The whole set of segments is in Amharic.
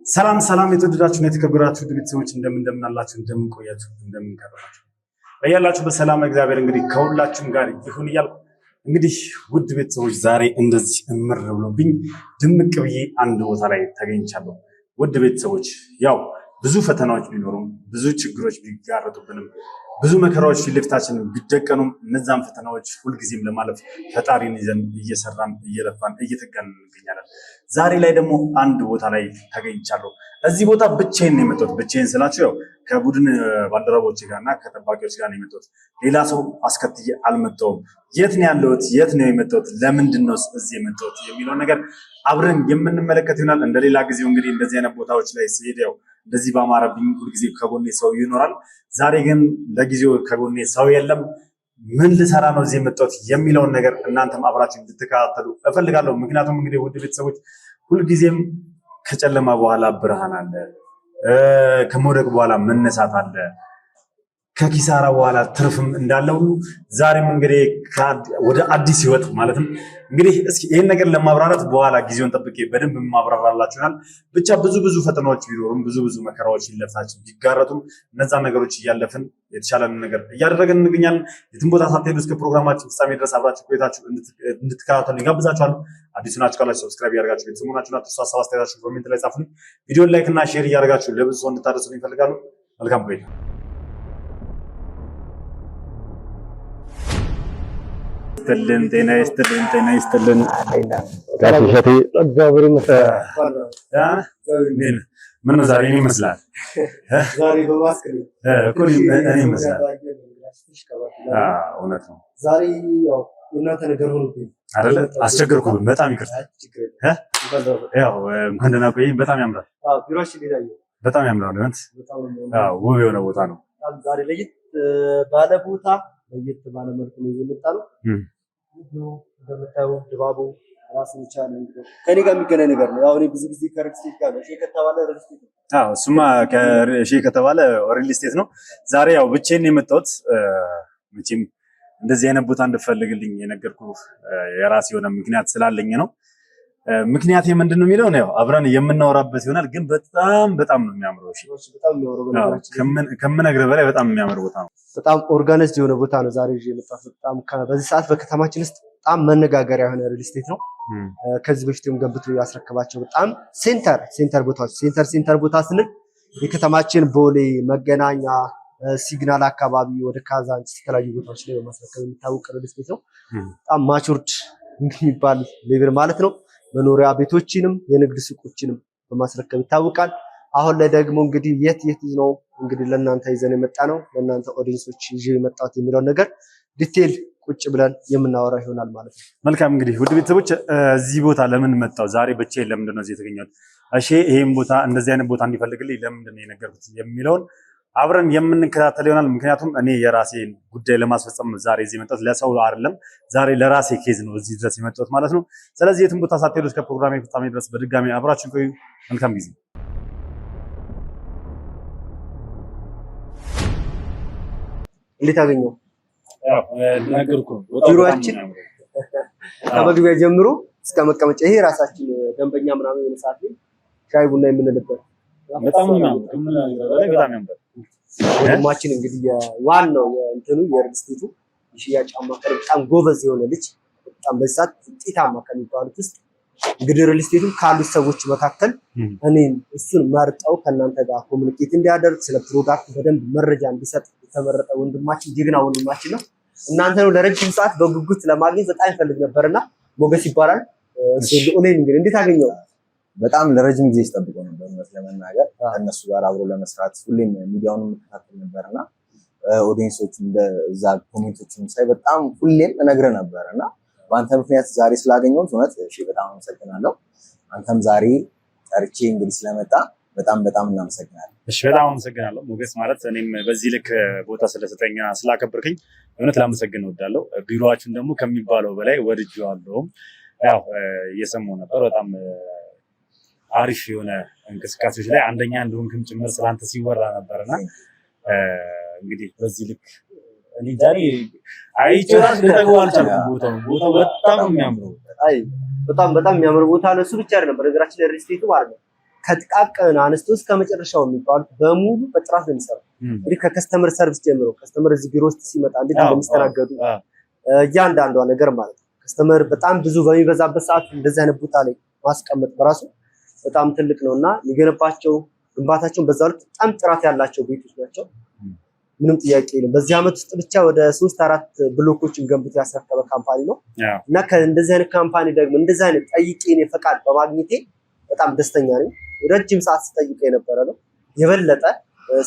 ሰላም ሰላም የተወደዳችሁና የተከበራችሁ ቤተሰቦች እንደምን አላችሁ እንደምን ቆያችሁ እንደምን ከረማችሁ በያላችሁ በሰላም እግዚአብሔር እንግዲህ ከሁላችሁም ጋር ይሁን እያልኩ እንግዲህ ውድ ቤተሰቦች ዛሬ እንደዚህ እምር ብሎብኝ ድምቅ ብዬ አንድ ቦታ ላይ ተገኝቻለሁ። ውድ ቤተሰቦች ያው ብዙ ፈተናዎች ቢኖሩም ብዙ ችግሮች ቢጋረጡብንም ብዙ መከራዎች ፊት ለፊታችን ቢደቀኑም እነዛን ፈተናዎች ሁልጊዜም ለማለፍ ፈጣሪን ይዘን እየሰራን እየለፋን እየተጋን እንገኛለን። ዛሬ ላይ ደግሞ አንድ ቦታ ላይ ተገኝቻለሁ። እዚህ ቦታ ብቻዬን ነው የመጣሁት። ብቻዬን ስላችሁ ያው ከቡድን ባልደረቦቼ ጋርና ከጠባቂዎች ጋር ነው የመጣሁት። ሌላ ሰው አስከትዬ አልመጣሁም። የት ነው ያለሁት? የት ነው የመጣሁት? ለምንድን ነው እዚህ የመጣሁት የሚለውን ነገር አብረን የምንመለከት ይሆናል። እንደሌላ ጊዜው እንግዲህ እንደዚህ አይነት ቦታዎች ላይ ስሄድ ያው እንደዚህ በአማረብኝ ሁልጊዜ ከጎኔ ሰው ይኖራል። ዛሬ ግን ለጊዜው ከጎኔ ሰው የለም። ምን ልሰራ ነው እዚህ የመጣሁት የሚለውን ነገር እናንተም አብራችሁ እንድትከታተሉ እፈልጋለሁ። ምክንያቱም እንግዲህ ውድ ቤተሰቦች ሁልጊዜም ከጨለማ በኋላ ብርሃን አለ፣ ከመውደቅ በኋላ መነሳት አለ፣ ከኪሳራ በኋላ ትርፍም እንዳለ ሁሉ ዛሬም እንግዲህ ወደ አዲስ ህይወት ማለትም እንግዲህ እስኪ ይህን ነገር ለማብራራት በኋላ ጊዜውን ጠብቄ በደንብ ማብራራላችኋል። ብቻ ብዙ ፈተናዎች ቢኖሩም ብዙ መከራዎች ሊለፍታችን ቢጋረጡም እነዛን ነገሮች እያለፍን የተሻለን ነገር እያደረግን እንገኛለን። የትም ቦታ ሳትሄዱ እስከ ፕሮግራማችን ፍጻሜ ድረስ አብራችሁ ቆይታችሁ እንድትከታተሉ ይጋብዛችኋለሁ። አዲስ ናችሁ ካላችሁ ሰብስክራይብ እያደረጋችሁ ቤተሰብ መሆናችሁን አትርሱ። ሀሳብ አስተያየታችሁን ኮሜንት ላይ ጻፉልኝ። ቪዲዮን ላይክ እና ሼር እያደረጋችሁ ለብዙ ሰው እንድታደርሱልኝ እፈልጋለሁ። መልካም ቆይታ። ጤና ይስጥልን ጋሽሸቴ እግዚአብሔር ይመስገን። ምን ነው ዛሬ ይመስላል? ዛሬ በማስክ ነው እኮ እኔ ይመስላል። እውነት ነው። ዛሬ ያው እናንተ ነገር ሆኖብኝ አይደለ? አስቸገርኩህ። በጣም ይቅርታ። ያው እንኳን ደህና ቆየኝ። በጣም ያምራል። ቢሮሽ ሊዳዩ በጣም ያምራል። ውብ የሆነ ቦታ ነው። ዛሬ ለየት ባለ ቦታ ለየት ባለ መልኩ ነው የመጣ ነው። እንደምታዩ ድባቡ ራሱን ይቻላል። እንግዲህ ከኔ ጋር የሚገናኝ ነገር ነው። ያው እኔ ብዙ ጊዜ ከሪል ስቴት ጋር ነው። ከተባለ ሪል ስቴት ነው። እሱማ ከተባለ ሪል ስቴት ነው። ዛሬ ያው ብቻዬን የመጣሁት መቼም እንደዚህ አይነት ቦታ እንድፈልግልኝ የነገርኩህ የራሴ የሆነ ምክንያት ስላለኝ ነው። ምክንያት ምንድን ነው የሚለው ነው አብረን የምናወራበት ይሆናል። ግን በጣም ነው የሚያምረው። እሺ በጣም የሚያምረው ከምነግርህ በላይ በጣም የሚያምር ቦታ ነው። በጣም ኦርጋናይዝድ የሆነ ቦታ ነው ዛሬ ይዤ የመጣሁት። በጣም በዚህ ሰዓት በከተማችን ውስጥ በጣም መነጋገሪያ የሆነ ሪል ስቴት ነው። ከዚህ በፊትም ገንብቶ ያስረከባቸው በጣም ሴንተር ቦታዎች ሴንተር ቦታ ስንል የከተማችን ቦሌ፣ መገናኛ፣ ሲግናል አካባቢ ወደ ካዛንቺስ የተለያዩ ቦታዎች ላይ በማስረከብ የሚታወቅ ሪል ስቴት ነው። በጣም ማቹርድ የሚባል ሌቭል ማለት ነው። መኖሪያ ቤቶችንም የንግድ ሱቆችንም በማስረከብ ይታወቃል። አሁን ላይ ደግሞ እንግዲህ የት ነው እንግዲህ ለእናንተ ይዘን የመጣ ነው ለእናንተ ኦዲየንሶች ይዤ የመጣሁት የሚለውን ነገር ዲቴል ቁጭ ብለን የምናወራ ይሆናል ማለት ነው። መልካም እንግዲህ ውድ ቤተሰቦች እዚህ ቦታ ለምን መጣሁ? ዛሬ ብቻዬን ለምንድን ነው እዚህ የተገኘሁት? እሺ ይሄን ቦታ እንደዚህ አይነት ቦታ እንዲፈልግልኝ ለምንድን ነው የነገርኩት የሚለውን አብረን የምንከታተል ይሆናል። ምክንያቱም እኔ የራሴን ጉዳይ ለማስፈጸም ዛሬ እዚህ የመጣሁት ለሰው አይደለም። ዛሬ ለራሴ ኬዝ ነው እዚህ ድረስ የመጣሁት ማለት ነው። ስለዚህ የትም ቦታ ሳትሄዱ እስከ ፕሮግራሜ ፍጻሜ ድረስ በድጋሚ አብራችሁን ቆዩ። መልካም ጊዜ። እንዴት አገኘው? ነገርኩህ። ቢሮአችን ከመግቢያ ጀምሮ እስከ መቀመጫ ይሄ ራሳችን ደንበኛ ምናምን የሆነ ሰዓት ላይ ሻይ ቡና የምንልበት በጣም ያምራል። ወንድማችን እንግዲህ ዋናው የእንትኑ የሪል ስቴቱ የሽያጭ አማካሪ በጣም ጎበዝ የሆነ ልጅ በጣም በዛት ውጤታማ ከሚባሉት ውስጥ እንግዲህ ሪል ስቴቱ ካሉት ሰዎች መካከል እኔን እሱን መርጠው ከእናንተ ጋር ኮሙኒኬት እንዲያደርግ ስለ ፕሮዳክት በደንብ መረጃ እንዲሰጥ የተመረጠ ወንድማችን ጀግና ወንድማችን ነው። እናንተ ነው ለረጅም ሰዓት በጉጉት ለማግኘት በጣም ይፈልግ ነበርና ሞገስ ይባላል። እኔን እንግዲህ እንዴት አገኘው? በጣም ለረጅም ጊዜ ሲጠብቀው ነበር ለመናገር ከእነሱ ጋር አብሮ ለመስራት ሁሌም ሚዲያውን የምከታተል ነበርና ኦዲየንሶቹ እንደዛ ኮሜንቶችን ሳይ በጣም ሁሌም እነግርህ ነበርና በአንተ ምክንያት ዛሬ ስላገኘሁት እውነት እሺ በጣም አመሰግናለሁ። አንተም ዛሬ ጠርቼ እንግዲህ ስለመጣ በጣም እናመሰግናለን። እሺ በጣም አመሰግናለሁ ሞገስ። ማለት እኔም በዚህ ልክ ቦታ ስለሰጠኛ ስላከበርከኝ እውነት ላመሰግን እወዳለሁ። ቢሮአችሁን ደግሞ ከሚባለው በላይ ወድጄዋለሁ። ያው እየሰማሁ ነበር በጣም አሪፍ የሆነ እንቅስቃሴዎች ላይ አንደኛ እንደሆንክም ጭምር ስላንተ ሲወራ ነበርና እንግዲህ በዚህ ልክ እኔ ዛሬ አይቼራስ ለተገው አልቻልኩም። ቦታው በጣም የሚያምረው በጣም የሚያምር ቦታ ነው። እሱ ብቻ አይደለም በነገራችን ላይ ሪል ስቴቱ ማለት ነው ከጥቃቅን አንስቶ እስከ መጨረሻው የሚባሉት በሙሉ በጥራት ነው የሚሰሩት። እንግዲህ ከከስተመር ሰርቪስ ጀምሮ ከስተመር እዚህ ቢሮ ውስጥ ሲመጣ እንዴት እንደሚስተናገዱ እያንዳንዷ ነገር ማለት ነው። ከስተመር በጣም ብዙ በሚበዛበት ሰዓት እንደዚህ አይነት ቦታ ላይ ማስቀመጥ በራሱ በጣም ትልቅ ነውና የሚገነባቸው ግንባታቸውን በዛው ልክ በጣም ጥራት ያላቸው ቤቶች ናቸው። ምንም ጥያቄ የለም። በዚህ ዓመት ውስጥ ብቻ ወደ 3-4 ብሎኮችን ገንብቶ ያስረከበ ካምፓኒ ነው እና ከእንደዚህ አይነት ካምፓኒ ደግሞ እንደዚህ አይነት ጠይቄ እኔ ፈቃድ በማግኘቴ በጣም ደስተኛ ነኝ። ረጅም ሰዓት ስጠይቀ የነበረ ነው። የበለጠ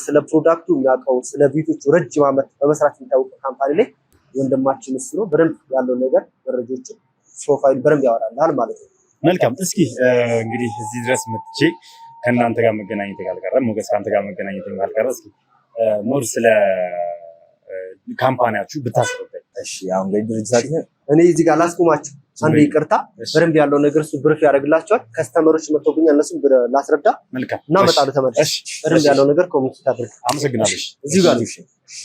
ስለ ፕሮዳክቱ የሚያውቀው ስለ ቤቶቹ ረጅም ዓመት በመስራት የሚታወቅ ካምፓኒ ላይ ወንድማችን እሱ ነው። በደንብ ያለው ነገር መረጃዎችን ፕሮፋይል በደንብ ያወራልሃል ማለት ነው። መልካም። እስኪ እንግዲህ እዚህ ድረስ መጥቼ ከእናንተ ጋር መገናኘት ካልቀረ ሞገስ ከአንተ ጋር መገናኘት ካልቀረ እስኪ ሞር ስለ ካምፓኒያችሁ ብታስረዳኝ። እሺ አሁን ድርጅታችን እኔ እዚህ ጋር ላስቆማችሁ አንዴ ይቅርታ። በደንብ ያለው ነገር እሱ ብርፍ ያደርግላቸዋል። ከስተመሮች መጥተውብኛል፣ እነሱም ላስረዳ እና እመጣለሁ ተመልሼ። በደንብ ያለው ነገር ኮሚኒኬት አድርግ። አመሰግናለሁ። እዚሁ ጋር ነው።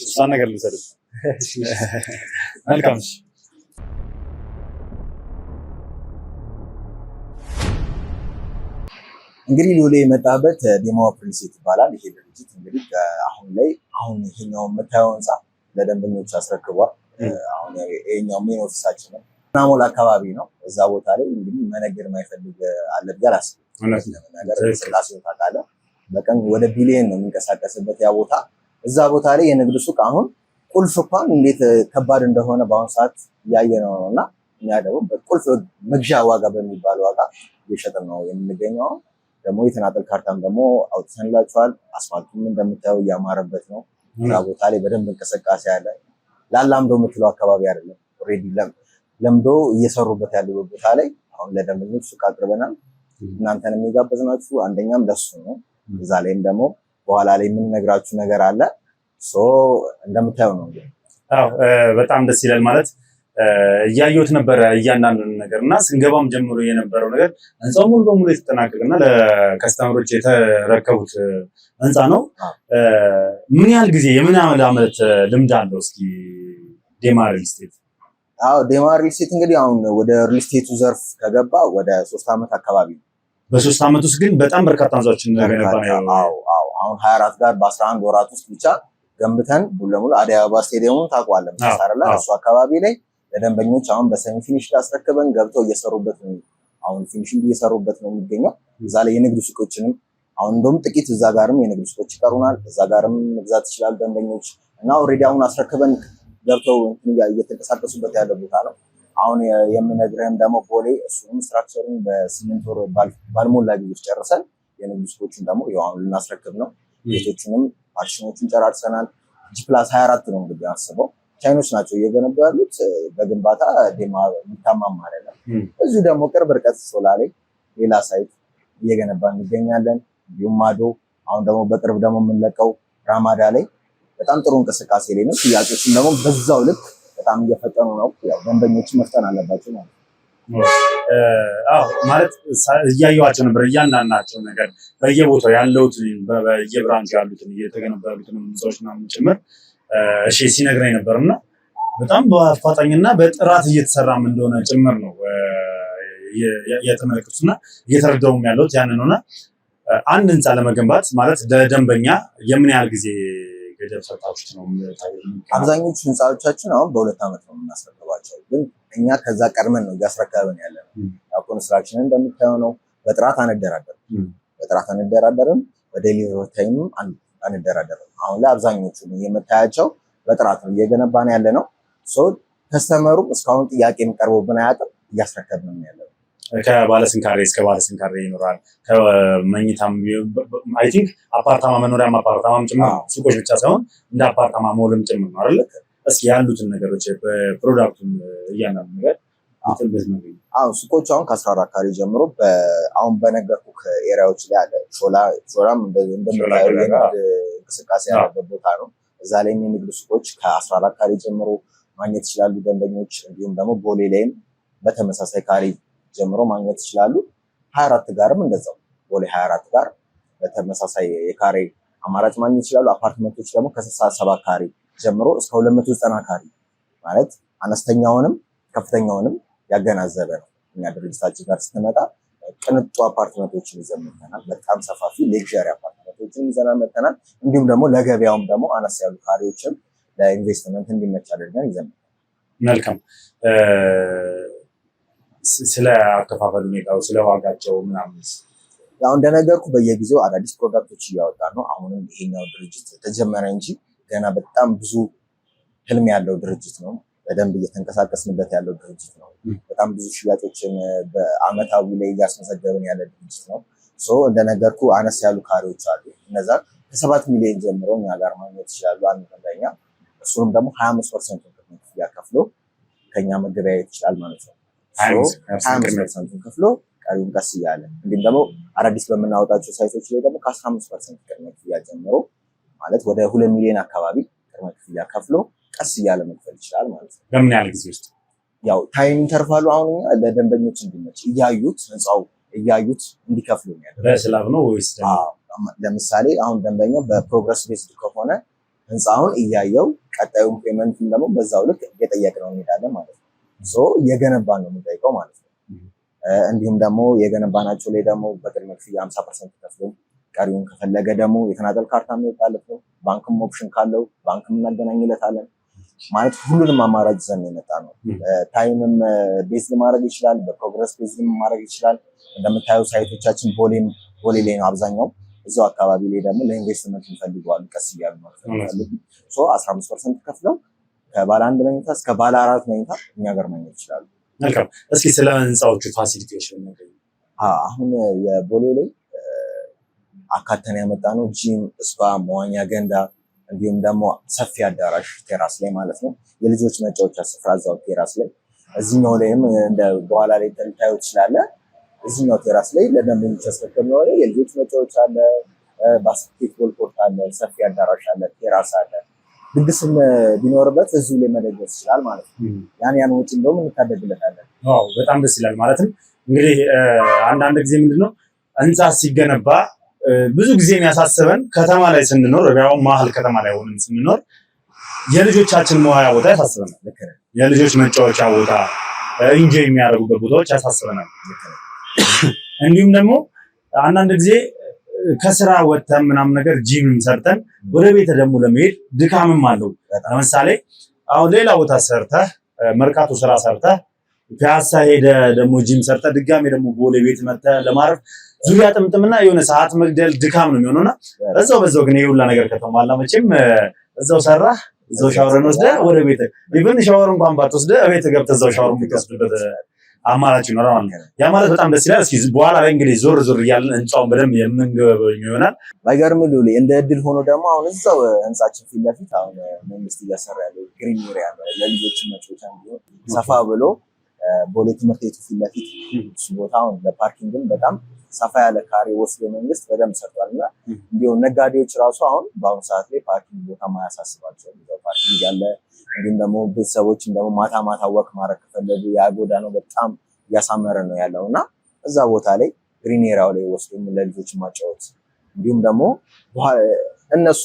እሷን ነገር ልውሰድ። መልካም። እንግዲህ ሉሌ የመጣበት ዴማዋ ፕሪንሴት ይባላል። ይሄ ድርጅት እንግዲህ አሁን ይሄኛው የምታየው ህንፃ ለደንበኞች አስረክቧል። አሁን ይሄኛው ሜን ኦፊሳችን ነው። ናሞል አካባቢ ነው። እዛ ቦታ ላይ እንግዲህ መነገድ የማይፈልግ አለ ብዬ አላስብም። ስላሴ ታውቃለህ፣ በቀን ወደ ቢሊየን ነው የሚንቀሳቀስበት ያ ቦታ። እዛ ቦታ ላይ የንግድ ሱቅ አሁን ቁልፍ እንኳን እንዴት ከባድ እንደሆነ በአሁኑ ሰዓት እያየ ነው እና እኛ ደግሞ በቁልፍ መግዣ ዋጋ በሚባል ዋጋ እየሸጥን ነው የምንገኘው። ደግሞ የተናጠል ካርታም ደግሞ አውጥተንላችኋል። አስፋልቱም እንደምታየው እያማረበት ነው። እዛ ቦታ ላይ በደንብ እንቅስቃሴ አለ። ላላምዶ የምትለው አካባቢ አይደለም፣ ኦልሬዲ ለምዶ እየሰሩበት ያለው ቦታ ላይ አሁን ለደንበኞች ሱቅ አቅርበናል። እናንተንም የጋበዝናችሁ አንደኛም ለሱ ነው። እዛ ላይም ደግሞ በኋላ ላይ የምንነግራችሁ ነገር አለ። እንደምታየው ነው። አዎ በጣም ደስ ይላል። ማለት እያየሁት ነበረ እያንዳንዱን ነገር እና ስንገባም ጀምሮ የነበረው ነገር ህንፃው ሙሉ በሙሉ የተጠናቀቀና ለከስተመሮች የተረከቡት ህንፃ ነው። ምን ያህል ጊዜ የምን ያህል ዓመት ልምድ አለው? እስኪ ዴማ ሪል ስቴት። አዎ ዴማ ሪል ስቴት እንግዲህ አሁን ወደ ሪል ስቴቱ ዘርፍ ከገባ ወደ 3 ዓመት አካባቢ ነው። በ3 ዓመት ውስጥ ግን በጣም በርካታ ህንፃዎችን ገነባ ነው። አዎ አሁን 24 ጋር በ11 ወራት ውስጥ ብቻ ገንብተን ሙሉ ለሙሉ አዲስ አበባ ስቴዲየሙን ታውቀዋለህ መሰረላ እሱ አካባቢ ላይ ለደንበኞች አሁን በሰሚ ፊኒሽ አስረክበን ገብተው እየሰሩበት ነው። አሁን ፊኒሽንግ እየሰሩበት ነው የሚገኘው። እዛ ላይ የንግድ ሱቆችንም አሁን እንደውም ጥቂት እዛ ጋርም የንግድ ሱቆች ይቀሩናል። እዛ ጋርም መግዛት ይችላል ደንበኞች እና ኦልሬዲ አሁን አስረክበን ገብተው እየተንቀሳቀሱበት ያለ ቦታ ነው። አሁን የምነግርህም ደግሞ ቦሌ እሱንም ስትራክቸሩን በ8 ወር ባልሞላ ጊዜ ውስጥ ጨርሰን የንግድ ሱቆችን ደግሞ አሁን ልናስረክብ ነው። ቤቶችንም ፓርቲሽኖችን ጨራርሰናል። G+24 ነው እንግዲህ አስበው ቻይኖች ናቸው እየገነቡ ያሉት። በግንባታ ዴማ የሚታማም ማለት ነው። እዚሁ ደግሞ ቅርብ ርቀት ሶላ ላይ ሌላ ሳይት እየገነባ እንገኛለን። እንዲሁም ማዶ አሁን ደግሞ በቅርብ ደግሞ የምንለቀው ራማዳ ላይ በጣም ጥሩ እንቅስቃሴ ላይ ነው። ጥያቄዎችም ደግሞ በዛው ልክ በጣም እየፈጠኑ ነው። ያው ደንበኞችን መፍጠን አለባቸው ማለት ነው። አዎ ማለት እያየኋቸው ነበር እያንዳንዳቸው ነገር በየቦታው ያለውትን በየብራንቹ ያሉትን እየተገነቡ ያሉትን ህንፃዎች ምናምን ጭምር እሺ ሲነግረኝ ነበርና በጣም በአፋጣኝና በጥራት እየተሰራም እንደሆነ ጭምር ነው የተመለከቱትና እየተረዳውም ያለሁት ያንን ሆነ። አንድ ህንፃ ለመገንባት ማለት ለደንበኛ የምን ያህል ጊዜ ገደብ ሰጣችሁት ነው? አብዛኞቹ ህንፃዎቻችን አሁን በ2 ዓመት ነው የምናስረክባቸው፣ ግን እኛ ከዛ ቀድመን ነው እያስረከብን ያለ ነው። ያው ኮንስትራክሽን እንደምታየው ነው። በጥራት አንደራደርም፣ በዴሊቨሪ ታይምም አንደራደርም። አሁን ላይ አብዛኞቹ የምታያቸው በጥራት ነው እየገነባን ያለ ነው። ከስተመሩም እስካሁን ጥያቄ የሚቀርቡብን አያውቅም፣ እያስረከብን ያለ ነው። ከባለስንካሬ እስከ ባለስንካሬ ይኖራል። ከመኝታም አይ ቲንክ አፓርታማ መኖሪያም አፓርታማም ጭምር ሱቆች ብቻ ሳይሆን እንደ አፓርታማ ሞልም ጭምር ነው አይደል? እስኪ ያሉትን ነገሮች በፕሮዳክቱን እያንዳንዱ ነገር አሁን ሱቆቹ አሁን ከ14 ካሬ ጀምሮ አሁን በነገርኩህ ኤሪያዎች ላይ አለ። ሾላም እንደምታየው የንግድ እንቅስቃሴ ያለበት ቦታ ነው። እዛ ላይ የንግድ ሱቆች ከ14 ካሬ ጀምሮ ማግኘት ይችላሉ ደንበኞች። እንዲሁም ደግሞ ቦሌ ላይም በተመሳሳይ ካሬ ጀምሮ ማግኘት ይችላሉ። 24 ጋርም እንደዛው ቦሌ 24 ጋር በተመሳሳይ የካሬ አማራጭ ማግኘት ይችላሉ። አፓርትመንቶች ደግሞ ከ67 ካሬ ጀምሮ እስከ 290 ካሬ ማለት አነስተኛውንም ከፍተኛውንም ያገናዘበ ነው። እኛ ድርጅታችን ጋር ስትመጣ ቅንጡ አፓርትመንቶችን ይዘን መጥተናል። በጣም ሰፋፊ ሌክዠሪ አፓርትመንቶችን ይዘን መጥተናል። እንዲሁም ደግሞ ለገበያውም ደግሞ አነስ ያሉ ካሬዎችን ለኢንቨስትመንት እንዲመች አድርገን ይዘን መጥተናል። መልካም። ስለ አከፋፈል ሁኔታው ስለ ዋጋቸው ምናምን ያው እንደነገርኩ በየጊዜው አዳዲስ ፕሮዳክቶች እያወጣ ነው። አሁንም ይሄኛው ድርጅት ተጀመረ እንጂ ገና በጣም ብዙ ህልም ያለው ድርጅት ነው። በደንብ እየተንቀሳቀስንበት ያለው ድርጅት ነው። በጣም ብዙ ሽያጮችን በአመታዊ ላይ እያስመዘገብን ያለ ድርጅት ነው። እንደነገርኩ አነስ ያሉ ካሬዎች አሉ። እነዛ ከ7 ሚሊዮን ጀምሮ እኛ ጋር ማግኘት ይችላሉ አንድ ደንበኛ። እሱንም ደግሞ 25% ክፍያ ከፍሎ ከኛ መገበያየት ይችላል ማለት ነው። 25% ከፍሎ ቀሪውን ቀስ እያለ እንዲሁም ደግሞ አዳዲስ በምናወጣቸው ሳይቶች ላይ ደግሞ ከ15% ቅድመ ክፍያ ጀምሮ ማለት ወደ 2 ሚሊዮን አካባቢ ቅድመ ክፍያ ከፍሎ ቀስ እያለ መክፈል ይችላል ማለት ነው። በምን ያህል ጊዜ ውስጥ? ያው ታይም ኢንተርቫሉ አሁን ለደንበኞች እንዲመች እያዩት ህንጻው እያዩት እንዲከፍሉ ነው። በስላብ ነው ወይስ? ለምሳሌ አሁን ደንበኛው በፕሮግረስ ቤዝድ ከሆነ ህንጻውን እያየው ቀጣዩን ፔመንቱን ደግሞ በዛው ልክ እየጠየቅነው እንሄዳለን ማለት ነው። እየገነባን ነው የምንጠይቀው ማለት ነው። እንዲሁም ደግሞ የገነባናቸው ላይ ደግሞ በቅድመ ክፍያ 50% ከፍሎ ቀሪውን ከፈለገ ደግሞ የተናጠል ካርታ የሚወጣለት ነው። ባንክም ኦፕሽን ካለው ባንክም እናገናኝለታለን ማለት ሁሉንም አማራጭ ይዘን የመጣ ነው። ታይምም ቤዝድ ማድረግ ይችላል፣ በፕሮግረስ ቤዝድ ማድረግ ይችላል። እንደምታዩ ሳይቶቻችን ቦሌ ላይ ነው አብዛኛው። እዛው አካባቢ ላይ ደግሞ ለኢንቨስትመንት እንፈልገዋለን ቀስ እያሉ ማለት ነው። 15% ከፍለው ከባለ 1 መኝታ እስከ ባለ 4 መኝታ እኛ ጋር ማግኘት ይችላሉ። መልካም። እስኪ ስለ ህንጻዎቹ ፋሲሊቲዎች ነው። አሁን የቦሌ ላይ አካተን ያመጣ ነው ጂም፣ ስፓ፣ መዋኛ ገንዳ እንዲሁም ደግሞ ሰፊ አዳራሽ ቴራስ ላይ ማለት ነው። የልጆች መጫወቻ ስፍራ እዛው ቴራስ ላይ። እዚህኛው ላይም እንደ በኋላ ላይ ልታዩ ትችላለህ። እዚህኛው ቴራስ ላይ ለደንበኞች ያስረከብነው ላይ የልጆች መጫወቻ አለ፣ ባስኬትቦል ኮርት አለ፣ ሰፊ አዳራሽ አለ፣ ቴራስ አለ። ድግስም ቢኖርበት እዚሁ ላይ መደገስ ይችላል ማለት ነው። ያን ወጪ እንደውም እንታደግለታለን። ዋው በጣም ደስ ይላል። ማለትም እንግዲህ አንዳንድ ጊዜ ምንድነው ህንጻ ሲገነባ ብዙ ጊዜ የሚያሳስበን ከተማ ላይ ስንኖር ያው መሀል ከተማ ላይ ሆነን ስንኖር የልጆቻችን መዋያ ቦታ ያሳስበናል። የልጆች መጫወቻ ቦታ፣ ኢንጆይ የሚያደርጉበት ቦታዎች ያሳስበናል። እንዲሁም ደግሞ አንዳንድ ጊዜ ከስራ ወጥተን ምናምን ነገር ጂምም ሰርተን ወደ ቤት ደግሞ ለመሄድ ድካምም አለው። ለምሳሌ አሁን ሌላ ቦታ ሰርተህ መርካቶ ስራ ሰርተህ ፒያሳ ሄደህ ደግሞ ጂም ሰርተህ ድጋሜ ደግሞ ቦሌ ቤት መጥተህ ለማረፍ ዙሪያ ጥምጥምና የሆነ ሰዓት መግደል ድካም ነው የሚሆነውና በዛው ግን የሁላ ነገር ከተሟላ መቼም እዛው ሰራህ እዛው ሻወርን ወስደህ ወደ ቤት ኢቭን ሻወር እንኳን ባትወስደህ ቤት ገብተህ እዛው ሻወር የምትወስድበት አማራጭ ይኖራል ማለት ነው። ያ ማለት በጣም ደስ ይላል። እስኪ በኋላ ላይ እንግዲህ ዞር እያልን ህንጻውን በደንብ የምንገበኝ ይሆናል። ባይገርም ሉሊ እንደ እድል ሆኖ ደግሞ አሁን እዛው ህንጻችን ፊት ለፊት አሁን መንግስት እያሰራ ያለው ግሪን ኤሪያ ለልጆች መጫወቻ እንዲሆን ሰፋ ብሎ ቦሌ ትምህርት ቤቱ ፊት ለፊት እሱ ቦታ አሁን ለፓርኪንግም በጣም ሰፋ ያለ ካሬ ወስዶ መንግስት በደንብ ሰርቷልና እንዲሁ ነጋዴዎች ራሱ አሁን በአሁኑ ሰዓት ላይ ፓርኪንግ ቦታ ማያሳስባቸው ፓርኪንግ ያለ እንዲሁም ደግሞ ቤተሰቦችም ደግሞ ማታ ወክ ማድረግ ከፈለጉ ያጎዳ ነው በጣም እያሳመረ ነው ያለውና እዛ ቦታ ላይ ግሪን ኤሪያው ላይ ወስዶ ለልጆች ማጫወት እንዲሁም ደግሞ እነሱ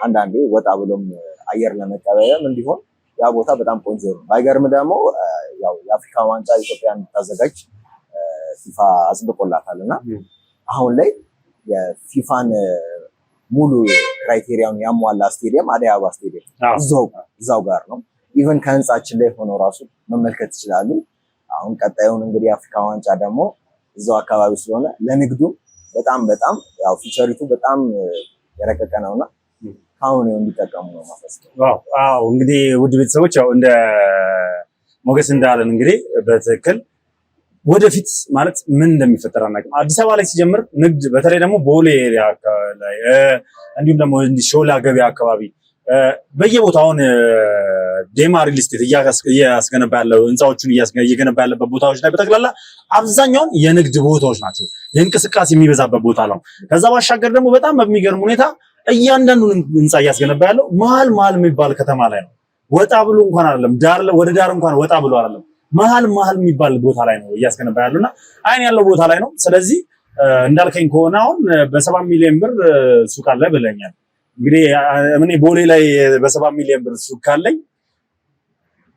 አንዳንዴ ወጣ ብሎም አየር ለመቀበልም እንዲሆን ያ ቦታ በጣም ቆንጆ ነው። ባይገርም ደግሞ ያው የአፍሪካ ዋንጫ ኢትዮጵያ እንድታዘጋጅ ፊፋ አጽድቆላታልና አሁን ላይ የፊፋን ሙሉ ክራይቴሪያውን ያሟላ ስቴዲየም አዲስ አበባ ስቴዲየም እዛው ጋር ነው። ኢቨን ከህንጻችን ላይ ሆኖ ራሱ መመልከት ይችላሉ። አሁን ቀጣዩን እንግዲህ የአፍሪካ ዋንጫ ደግሞ እዛው አካባቢ ስለሆነ ለንግዱ በጣም ያው ፊቸሪቱ በጣም የረቀቀ ነውና አሁን እንዲጠቀሙ ነው ማፈስከው። አዎ እንግዲህ ውድ ቤተሰቦች ያው እንደ ሞገስ እንዳለን እንግዲህ በትክክል ወደፊት ማለት ምን እንደሚፈጠር አናውቅም። አዲስ አበባ ላይ ሲጀምር ንግድ በተለይ ደግሞ ቦሌ ኤሪያ ላይ እንዲሁም ደግሞ ሾላ ገበያ አካባቢ በየቦታውን ዴማ ሪል ስቴት እያስገነባ ያለው ህንፃዎቹን እየገነባ ያለበት ቦታዎች ላይ በጠቅላላ አብዛኛውን የንግድ ቦታዎች ናቸው። የእንቅስቃሴ የሚበዛበት ቦታ ነው። ከዛ ባሻገር ደግሞ በጣም በሚገርም ሁኔታ እያንዳንዱን ህንፃ እያስገነባ ያለው መሀል የሚባል ከተማ ላይ ነው። ወጣ ብሎ እንኳን አይደለም ወደ ዳር እንኳን ወጣ ብሎ አይደለም መሀል የሚባል ቦታ ላይ ነው እያስገነባ ያለውና አይን ያለው ቦታ ላይ ነው። ስለዚህ እንዳልከኝ ከሆነ አሁን በ7 ሚሊዮን ብር ሱቅ አለ ብለኛል። እንግዲህ እኔ ቦሌ ላይ በ7 ሚሊዮን ብር ሱቅ ካለኝ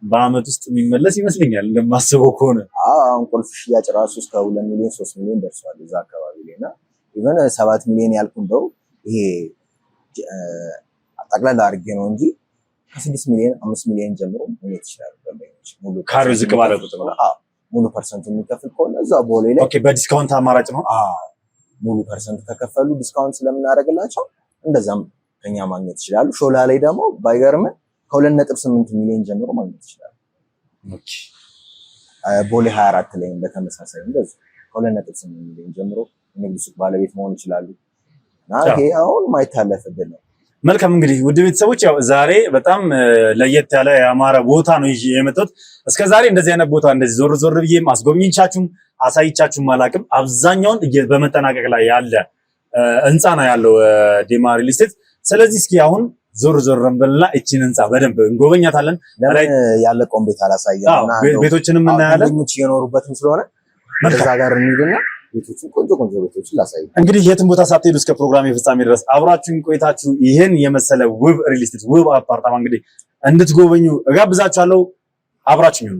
በአመት ውስጥ የሚመለስ ይመስለኛል እንደማስበው ከሆነ። አሁን ቁልፍ ሽያጭ ራሱ እስከ 2 ሚሊዮን 3 ሚሊዮን ደርሷል እዛ አካባቢ ላይና ኢቨን 7 ሚሊዮን ያልኩ እንደው ይሄ ጠቅላላ አድርጌ ነው እንጂ ከ6 ሚሊዮን 5 ሚሊዮን ጀምሮ ማግኘት ይችላል። ሙሉ ካሬው ዝቅ ባለ ቁጥር ሙሉ ፐርሰንቱ የሚከፍል ከሆነ እዛ ቦሌ ላይ ኦኬ፣ በዲስካውንት አማራጭ ነው። ሙሉ ፐርሰንት ከከፈሉ ዲስካውንት ስለምናደርግላቸው እንደዛም ከኛ ማግኘት ይችላሉ። ሾላ ላይ ደግሞ ባይገርም ከ2.8 ሚሊዮን ጀምሮ ማግኘት ይችላሉ። ኦኬ፣ ቦሌ 24 ላይ በተመሳሳይ እንደዚህ ከ2.8 ሚሊዮን ጀምሮ ንግድ ሱቅ ባለቤት መሆን ይችላሉ። እና ይሄ አሁን ማይታለፍ እድል ነው። መልካም እንግዲህ ውድ ቤተሰቦች ያው ዛሬ በጣም ለየት ያለ የአማረ ቦታ ነው ይዤ የመጣሁት። እስከ ዛሬ እንደዚህ አይነት ቦታ እንደዚህ ዞር ዞር ብዬም አስጎብኝቻችሁም አሳይቻችሁም አላውቅም። አብዛኛውን በመጠናቀቅ ላይ ያለ ህንፃ ነው ያለው ዴማ ሪል ስቴት። ስለዚህ እስኪ አሁን ዞር ዞር እንበልና እቺን ህንፃ በደንብ እንጎበኛታለን። ለምን ያለቀውን ቤት አላሳየንና ቤቶችንም እናያለን። አንደኞች የኖሩበትም ስለሆነ ከዛ ጋር እንሂድና ቤቶችን ቆንጆ ቤቶችን ላሳይ። እንግዲህ የትም ቦታ ሳትሄዱ እስከ ፕሮግራም ፍጻሜ ድረስ አብራችሁን ቆይታችሁ ይሄን የመሰለ ውብ ሪል ስቴት ውብ አፓርታማ እንግዲህ እንድትጎበኙ እጋብዛችኋለሁ። አብራችሁን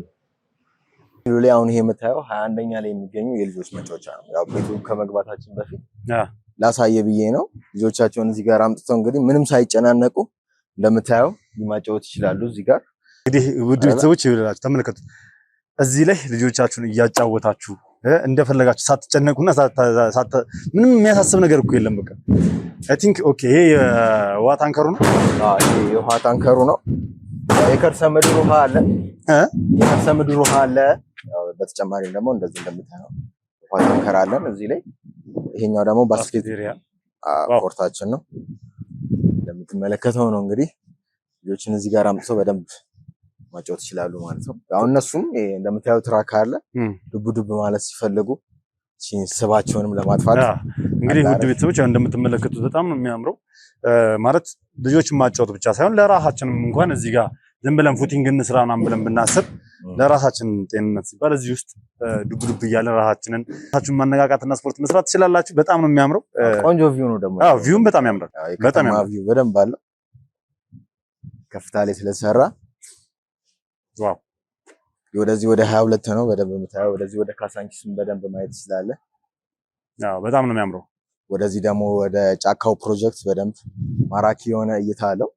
ይሉ አሁን ይሄ የምታየው 21ኛ ላይ የሚገኙ የልጆች መጫወቻ ነው። ያው ቤቱ ከመግባታችን በፊት ላሳየ ብዬ ነው። ልጆቻቸውን እዚህ ጋር አምጥተው እንግዲህ ምንም ሳይጨናነቁ እንደምታየው ሊማጫወት ይችላሉ። እዚህ ጋር እንግዲህ ውድ ቤተሰቦች ይኸውላችሁ ተመልከቱት። እዚህ ላይ ልጆቻችሁን እያጫወታችሁ እንደፈለጋችሁ ሳትጨነቁና ምንም የሚያሳስብ ነገር እኮ የለም። በቃ አይ ቲንክ ኦኬ። ይሄ የውሃ ታንከሩ ነው። ይሄ የውሃ ታንከሩ ነው። የከርሰ ምድር ውሃ አለ። የከርሰ ምድር ውሃ አለ። ያው በተጨማሪም ደግሞ እንደዚህ እንደምታየው ውሃ ታንከር አለን እዚህ ላይ። ይሄኛው ደግሞ ባስኬት ኮርታችን ነው። እንደምትመለከተው ነው እንግዲህ ልጆችን እዚህ ጋር አምጥተው በደንብ ማጫወት ይችላሉ ማለት ነው። አሁን እነሱም እንደምታዩት ትራክ አለ። ዱብ ዱብ ማለት ሲፈልጉ ስባቸውንም ለማጥፋት እንግዲህ ውድ ቤተሰቦች እንደምትመለከቱት በጣም ነው የሚያምረው። ማለት ልጆችን ማጫወት ብቻ ሳይሆን ለራሳችንም እንኳን እዚህ ጋር ዝም ብለን ፉቲንግ እንስራናም ብለን ብናስብ ለራሳችን ጤንነት ሲባል እዚህ ውስጥ ዱብ ዱብ እያለን ራሳችንን ማነቃቃትና ስፖርት መስራት ትችላላችሁ። በጣም ነው የሚያምረው። ቆንጆ ቪው ነው ደግሞ። ቪውም በጣም ያምራል። በጣም ያምራል። ቪው በደንብ አለ። ከፍታ ላይ ስለተሰራ ዋው። ወደዚህ ወደ 22 ነው በደንብ የምታየው። ወደዚህ ወደ ካሳንቺስም በደንብ ማየት ትችላለህ። ያው በጣም ነው የሚያምረው። ወደዚህ ደግሞ ወደ ጫካው ፕሮጀክት በደንብ ማራኪ የሆነ እይታ አለው።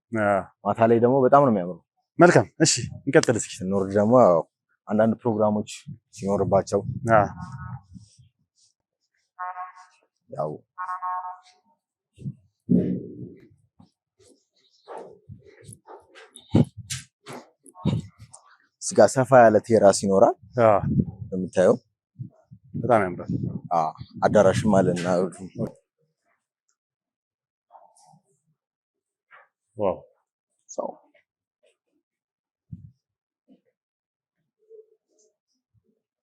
ማታ ላይ ደግሞ በጣም ነው የሚያምረው። መልካም እሺ፣ እንቀጥል እስኪ። ስንወርድ ደግሞ አንዳንድ ፕሮግራሞች ሲኖርባቸው ያው እዚህ ጋር ሰፋ ያለ ቴራስ ይኖራል። እንደምታየው በጣም ያምራል። አዳራሽም አለና ዋው ሰው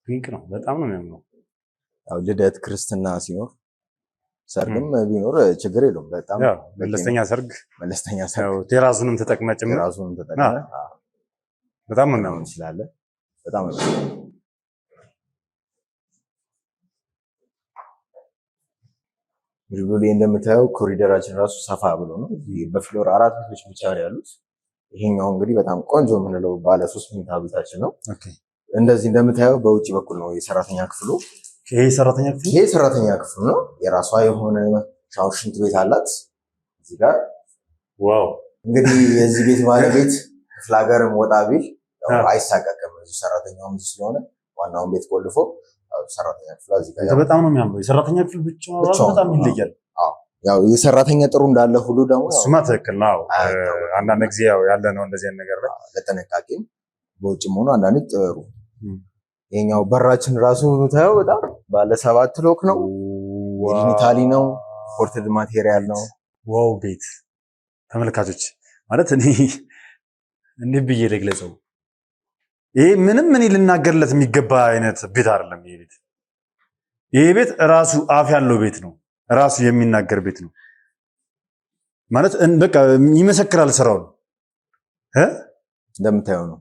ፒንክ ነው። በጣም ነው የሚያምረው። ያው ልደት ክርስትና ሲኖር ሰርግም ቢኖር ችግር የለውም። በጣም መለስተኛ ሰርግ ያው ቴራሱንም ተጠቅመጭም ቴራሱንም ተጠቅመ በጣም ነው የሚያምረው። ይችላል። በጣም ነው ብሎ እንደምታየው ኮሪደራችን ራሱ ሰፋ ብሎ ነው። በፍሎር 4 ቤቶች ብቻ ነው ያሉት። ይሄኛው እንግዲህ በጣም ቆንጆ የምንለው ባለ 3 መኝታ ቤታችን ነው። እንደዚህ እንደምታየው በውጭ በኩል ነው የሰራተኛ ክፍሉ። ይሄ ሰራተኛ ክፍሉ ነው። የራሷ የሆነ ሻወር፣ ሽንት ቤት አላት እዚህ ጋር። ዋው እንግዲህ የዚህ ቤት ባለቤት ክፍለ ሀገርም ወጣ ቢል አይሳቀቅም። እዚህ ሰራተኛውም ስለሆነ ዋናውን ቤት ቆልፎ ሰራተኛ ክፍል እዚህ ጋር በጣም ነው የሚያምረው። የሰራተኛ ክፍል ብቻ በጣም ይለያል። ያው የሰራተኛ ጥሩ እንዳለ ሁሉ ደግሞ እሱማ ትክክል ነው። አንዳንድ ጊዜ ያው ያለ ነው እንደዚህ አይነት ነገር ላይ ለጥንቃቄም በውጭም ሆኖ አንዳንድ ጥሩ። ይሄኛው በራችን ራሱ ታየው በጣም ባለ 7 ሎክ ነው። ዲጂታሊ ነው። ፖርትድ ማቴሪያል ነው። ዋው ቤት ተመልካቾች ማለት እኔ ብዬ ልግለጸው። ይሄ ምንም እኔ ልናገርለት የሚገባ አይነት ቤት አይደለም። ይሄ ቤት ራሱ አፍ ያለው ቤት ነው። ራሱ የሚናገር ቤት ነው ማለት በቃ ይመሰክራል ስራውን። እንደምታየው ነው።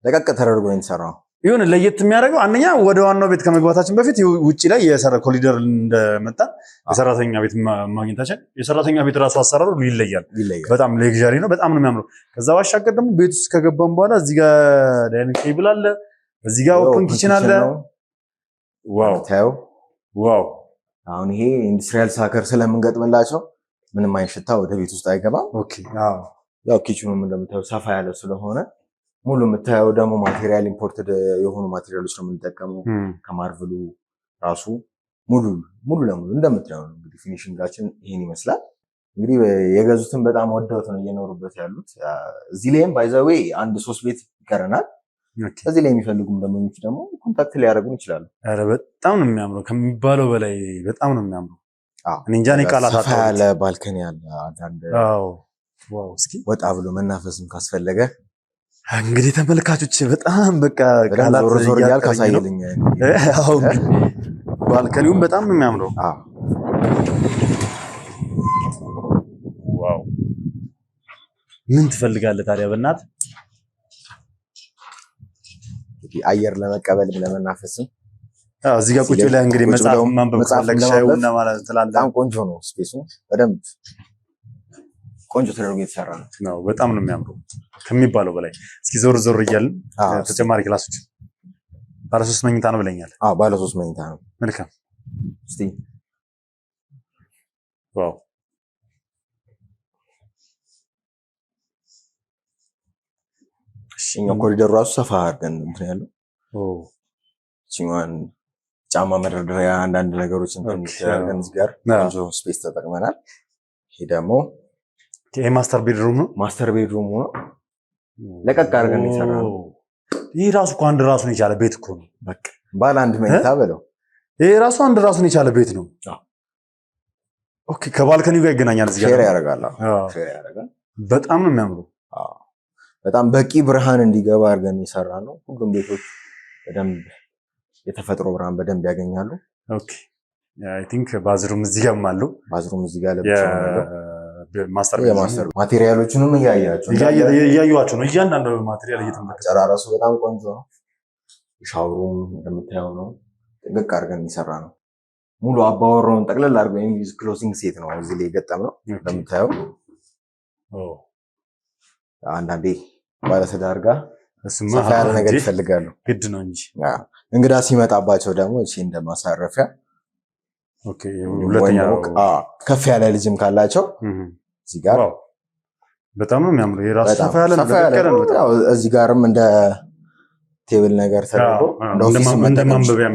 ለቀቅ ተደርጎ ነው የተሰራው። ይሁን ለየት የሚያደርገው አንደኛ ወደ ዋናው ቤት ከመግባታችን በፊት ውጪ ላይ የሰራ ኮሪደር እንደመጣ የሰራተኛ ቤት ማግኘታችን የሰራተኛ ቤት ራሱ አሰራሩ ይለያል። በጣም ሌግዣሪ ነው። በጣም ነው የሚያምረው። ከዛ ባሻገር ደግሞ ቤት ውስጥ ከገባን በኋላ እዚህ ጋር ዳይኒንግ ቴብል አለ። እዚህ ጋር ኦፕን ኪችን አለ። ዋው ታው ዋው። አሁን ይሄ ኢንዱስትሪያል ሳከር ስለምንገጥምላቸው ምንም አይነት ሽታ ወደ ቤት ውስጥ አይገባም። ኦኬ አዎ። ያው ኪችኑም እንደምታየው ሰፋ ያለ ስለሆነ ሙሉ የምታየው ደግሞ ማቴሪያል ኢምፖርትድ የሆኑ ማቴሪያሎች ነው የምንጠቀመው። ከማርቭሉ ራሱ ሙሉ ለሙሉ እንደምታየው ነው። እንግዲህ ፊኒሺንጋችን ይሄን ይመስላል። እንግዲህ የገዙትን በጣም ወደውት ነው እየኖሩበት ያሉት። እዚህ ላይም ባይ ዘ ዌይ አንድ 3 ቤት ይቀረናል። እዚህ ላይ የሚፈልጉም ደንበኞች ደግሞ ኮንታክት ሊያደርጉን ይችላሉ። ኧረ በጣም ነው የሚያምረው ከሚባለው በላይ በጣም ነው የሚያምረው። እኔ እንጃ እኔ ቃላት ሰፋ ያለ ባልከኒ ያለ አንዳንድ ዋው። እስኪ ወጣ ብሎ መናፈስም ካስፈለገ እንግዲህ ተመልካቾች በጣም በቃ ቃላት ዞር እያልክ አሳይልኝ። አዎ ባልከኒውም በጣም ነው የሚያምረው። ዋው ምን ትፈልጋለህ ታዲያ በእናት አየር ለመቀበልም ለመናፈስም እዚህ ጋር ቁጭ ብለህ እንግዲህ መጽሐፍ ማንበብ ካለክ ሻይውና ማለት ትላለህ። በጣም ቆንጆ ነው። ስፔሱ በደንብ ቆንጆ ተደርጎ የተሰራ ነው። በጣም ነው የሚያምረው ከሚባለው በላይ። እስኪ ዞር ዞር እያልን ተጨማሪ ክላሶች ባለ 3 መኝታ ነው ብለኛል። ባለ 3 መኝታ ነው። መልካም። እስቲ ዋው እሺኛው ኮሪደሩ ራሱ ሰፋ አድርገን እንትን ያለው እቺኛን ጫማ መደርደሪያ አንዳንድ ነገሮች እንትን አድርገን እዚህ ጋር ቆንጆ ስፔስ ተጠቅመናል። ይሄ ደግሞ ማስተር ቤድሩም ነው። ማስተር ቤድሩም ነው። ለቀቅ አድርገን ይሰራል። ይሄ ራሱ እኮ አንድ ራሱን የቻለ ቤት እኮ ነው። በቃ ባለ አንድ መኝታ በለው። ይሄ ራሱ አንድ ራሱን የቻለ ቤት ነው። ኦኬ ከባልከኒው ጋር ይገናኛል። እዚህ ጋር ሼር ያደርጋል። ሼር ያደርጋል። በጣም ነው የሚያምረው። በጣም በቂ ብርሃን እንዲገባ አድርገን የሰራ ነው። ሁሉም ቤቶች በደንብ የተፈጥሮ ብርሃን በደንብ ያገኛሉ። ኦኬ አይ ቲንክ ባዝሩም እዚህ ጋርም አለው። ባዝሩም እዚህ ጋር ለብቻው ነው። ማስተር ማቴሪያሎቹንም እያዩዋቸው ነው። እያንዳንዱ ማቴሪያል እየተመለከተ ጨራረሱ በጣም ቆንጆ ነው። ሻወሩም እንደምታየው ነው። ጥንቅቅ አድርገን የሚሰራ ነው። ሙሉ አባወራውን ጠቅለል አድርገን የሚይዝ ክሎዚንግ ሴት ነው እዚህ ላይ የገጠምነው። እንደምታየው አንዳንዴ ባለትዳር ጋር ሰፋ ያለ ነገር ይፈልጋሉ። ግድ ነው እንጂ እንግዳ ሲመጣባቸው ደግሞ እሺ እንደማሳረፊያ ኦኬ ሁለተኛ ከፍ ያለ ልጅም ካላቸው እዚህ ጋር በጣም ነው የሚያምረው። የራሱ ሰፋ ያለ ነው። እዚህ ጋርም እንደ ቴብል ነገር ተደርጎ እንደ ማንበቢያ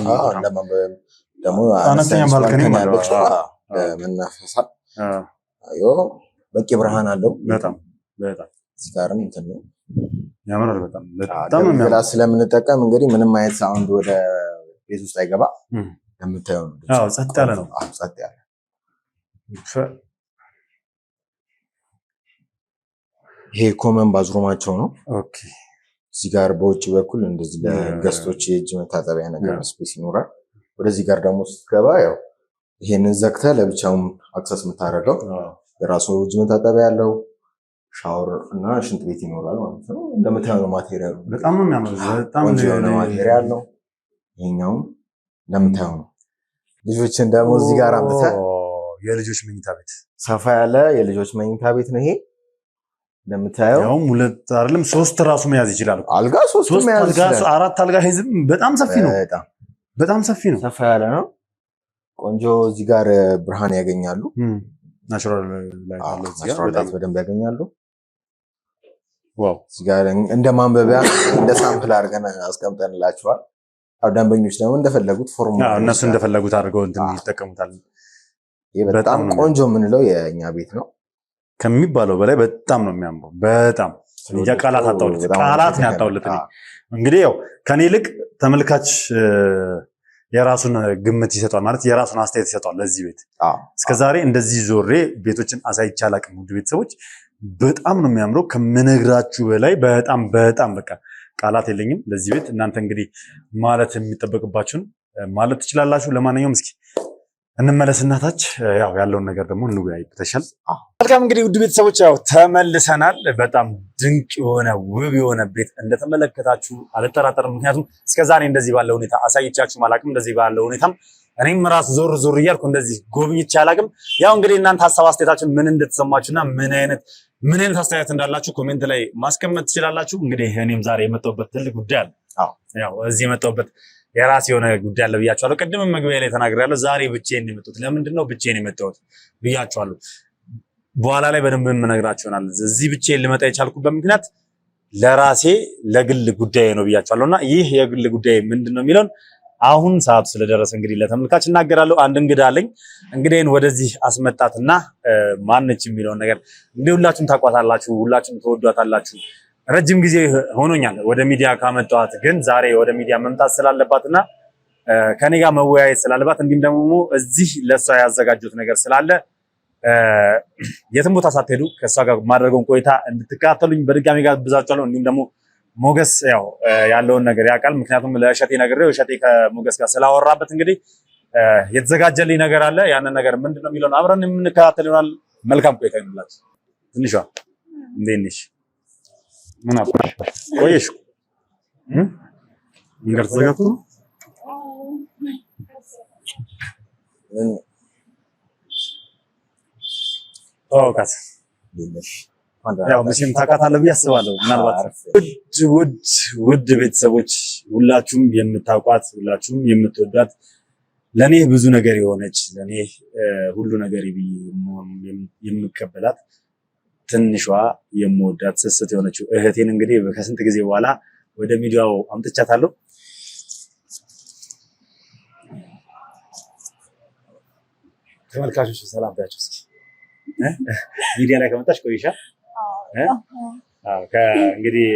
ደግሞ አነስተኛ ባልከኒ ማለት መናፈሳ አዮ በቂ ብርሃን አለው። በጣም እዚህ ጋርም እንትን ነው ያምራል። በጣም ነው የሚያምረው። ስለምንጠቀም እንግዲህ ምንም አይነት ሳውንድ ወደ ቤት ውስጥ አይገባ። እንደምታየው ነው። ጸጥ ያለ ነው። ጸጥ ያለ ይሄ ኮመን ባዝሩማቸው ነው። ኦኬ እዚህ ጋር በውጭ በኩል እንደዚህ ለገስቶች የእጅ መታጠቢያ ነገር ስፔስ ይኖራል። ወደዚህ ጋር ደግሞ ስትገባ ያው ይሄንን ዘግተህ ለብቻውም አክሰስ የምታደርገው የራሱ እጅ መታጠቢያ ያለው ሻወር እና ሽንት ቤት ይኖራል ማለት ነው። እንደምታየው ማቴሪያሉ በጣም ነው የሚያምረው። በጣም ነው ማቴሪያል ነው። ይሄኛውም እንደምታየው ነው። ልጆችን ደግሞ እዚህ ጋር አምጥተህ የልጆች መኝታ ቤት ሰፋ ያለ የልጆች መኝታ ቤት ነው ይሄ። እንደምታየው ያው ሁለት አይደለም 3 ራሱ መያዝ ይችላል። አልጋ 3 መያዝ ይችላል። 4 አልጋ ሄዝም በጣም ሰፊ ነው። በጣም ሰፊ ነው። ሰፋ ያለ ነው። ቆንጆ እዚህ ጋር ብርሃን ያገኛሉ። ናቹራል ላይት አለ እዚህ ጋር በጣም በደንብ ያገኛሉ። ዋው እዚህ ጋር እንደ ማንበቢያ እንደ ሳምፕል አድርገን አስቀምጠንላቸዋል። አው ደንበኞች ደግሞ እንደፈለጉት ፎርም እነሱ እንደፈለጉት አድርገው እንትን ይጠቀሙታል። ይሄ በጣም ቆንጆ የምንለው የኛ ቤት ነው ከሚባለው በላይ በጣም ነው የሚያምረው። በጣም እንጃ ቃላት አጣውለት ቃላት ነው ያጣውለት። እንግዲህ ያው ከኔ ይልቅ ተመልካች የራሱን ግምት ይሰጣል ማለት የራሱን አስተያየት ይሰጣል ለዚህ ቤት። እስከዛሬ እንደዚህ ዞሬ ቤቶችን አሳይቼ አላውቅም። ውድ ቤተሰቦች በጣም ነው የሚያምረው ከምነግራችሁ በላይ በጣም በቃ ቃላት የለኝም ለዚህ ቤት። እናንተ እንግዲህ ማለት የሚጠበቅባችሁን ማለት ትችላላችሁ። ለማንኛውም እስኪ እንመለስናታች ያው ያለውን ነገር ደግሞ እንወያይበታል። መልካም እንግዲህ ውድ ቤተሰቦች ያው ተመልሰናል። በጣም ድንቅ የሆነ ውብ የሆነ ቤት እንደተመለከታችሁ አልጠራጠርም። ምክንያቱም እስከዛሬ እንደዚህ ባለው ሁኔታ አሳይቻችሁ አላቅም። እንደዚህ ባለው ሁኔታም እኔም ራሱ ዞር እያልኩ እንደዚህ ጎብኝቼ አላቅም። ያው እንግዲህ እናንተ ሀሳብ አስተያየታችሁን ምን እንደተሰማችሁና ምን አይነት አስተያየት እንዳላችሁ ኮሜንት ላይ ማስቀመጥ ትችላላችሁ። እንግዲህ እኔም ዛሬ የመጣሁበት ትልቅ ጉዳይ አለ። ያው እዚህ የመጣሁበት የራሴ የሆነ ጉዳይ አለ ብያችኋለሁ። ቅድም መግቢያ ላይ ተናግሬያለሁ። ዛሬ ብቻዬን ነው የመጣሁት። ለምንድን ነው ብቻዬን የመጣሁት ብያችኋለሁ። በኋላ ላይ በደንብ የምነግራችሁ ይሆናል። እዚህ ብቻዬን ልመጣ የቻልኩበት ምክንያት ለራሴ ለግል ጉዳይ ነው ብያችኋለሁና ይህ የግል ጉዳይ ምንድን ነው የሚለውን አሁን ሰዓቱ ስለደረሰ እንግዲህ ለተመልካች እናገራለሁ። አንድ እንግዳ አለኝ። እንግዳዬን ወደዚህ አስመጣትና ማነች የሚለውን ነገር እንግዲህ ሁላችሁም ታውቋታላችሁ፣ ሁላችሁም ተወዷታላችሁ። ረጅም ጊዜ ሆኖኛል ወደ ሚዲያ ካመጣኋት፣ ግን ዛሬ ወደ ሚዲያ መምጣት ስላለባትና ከኔ ጋር መወያየት ስላለባት እንዲሁም ደግሞ እዚህ ለሷ ያዘጋጁት ነገር ስላለ የትም ቦታ ሳትሄዱ ከሷ ጋር ማድረገውን ቆይታ እንድትከታተሉኝ በድጋሚ ጋብዛችኋለሁ። እንዲሁም ደግሞ ሞገስ ያው ያለውን ነገር ያውቃል። ምክንያቱም ለእሸቴ ነግሬው እሸቴ ከሞገስ ጋር ስላወራበት እንግዲህ የተዘጋጀልኝ ነገር አለ። ያንን ነገር ምንድነው የሚለውን አብረን የምንከታተል ይሆናል። መልካም ቆይታ ይሁንላችሁ። ትንሿ እንዴት ነሽ? ምን አባሽ ቆየሽ? መንገድ ተዘጋግቶ ታውቃት ያው መቼም ታውቃታለህ ብዬ አስባለሁ። ምናልባት ውድ ቤተሰቦች ሁላችሁም የምታውቋት ሁላችሁም የምትወዷት ለኔ ብዙ ነገር የሆነች ለኔ ሁሉ ነገር የምቀበላት ትንሿ የምወዳት ስስት የሆነችው እህቴን እንግዲህ ከስንት ጊዜ በኋላ ወደ ሚዲያው አምጥቻታለሁ። ተመልካቾች ሰላም ታያችሁ እስኪ ሚዲያ ላይ ከመጣች ቆይሻ እንግዲህ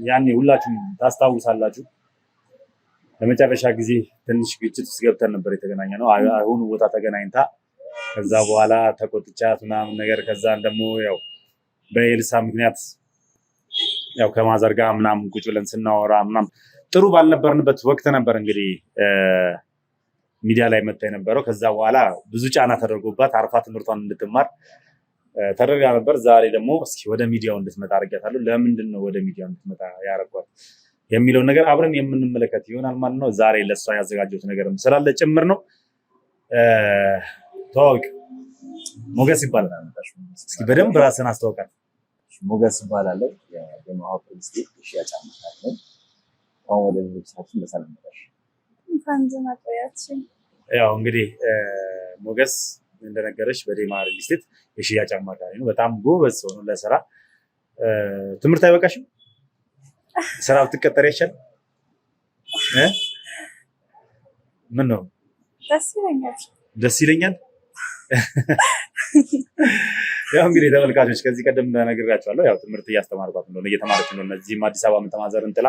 ያኔ ሁላችሁም ታስታውሳላችሁ። ለመጨረሻ ጊዜ ትንሽ ግጭት ውስጥ ገብተን ነበር የተገናኘ ነው። አሁን ቦታ ተገናኝታ ከዛ በኋላ ተቆጥቻት ምናምን ነገር ከዛን ደግሞ ያው በኤልሳ ምክንያት ያው ከማዘርጋ ምናምን ቁጭ ብለን ስናወራ ምናምን ጥሩ ባልነበርንበት ወቅት ነበር እንግዲህ ሚዲያ ላይ መጣ የነበረው። ከዛ በኋላ ብዙ ጫና ተደርጎባት አርፋ ትምህርቷን እንድትማር ተደርጋ ነበር። ዛሬ ደግሞ እስኪ ወደ ሚዲያው እንድትመጣ አድርጊያታለሁ። ለምንድን ነው ወደ ሚዲያው እንድትመጣ ያደረኳት የሚለውን ነገር አብረን የምንመለከት ይሆናል ማለት ነው። ዛሬ ለሷ ያዘጋጀሁት ነገርም ስላለ ጭምር ነው። ተዋወቅ። ሞገስ ይባላል። እስኪ በደንብ ራስን አስተዋውቃት። ሞገስ ይባላል። የደማው ፖሊስ ሽያጭ አማካሪ ነኝ። አሁን ወደ ልብሳችን በሰላም መጣሽ። እንኳን አቆያችሁ። ያው እንግዲህ ሞገስ እንደነገረሽ በዴማ ሪል ስቴት የሽያጭ አማካሪ ነው። በጣም ጎበዝ ሰው ነው ለስራ። ትምህርት አይበቃሽም? ስራ ብትቀጠሪ አይቻልም? ምን ነው? ደስ ይለኛል። ያው እንግዲህ ተመልካቾች ከዚህ ቀደም ነግሬያቸዋለሁ። ያው ትምህርት እያስተማርኳት እንደሆነ እየተማረች እንደሆነ እዚህም አዲስ አበባ መተማዘርን ጥላ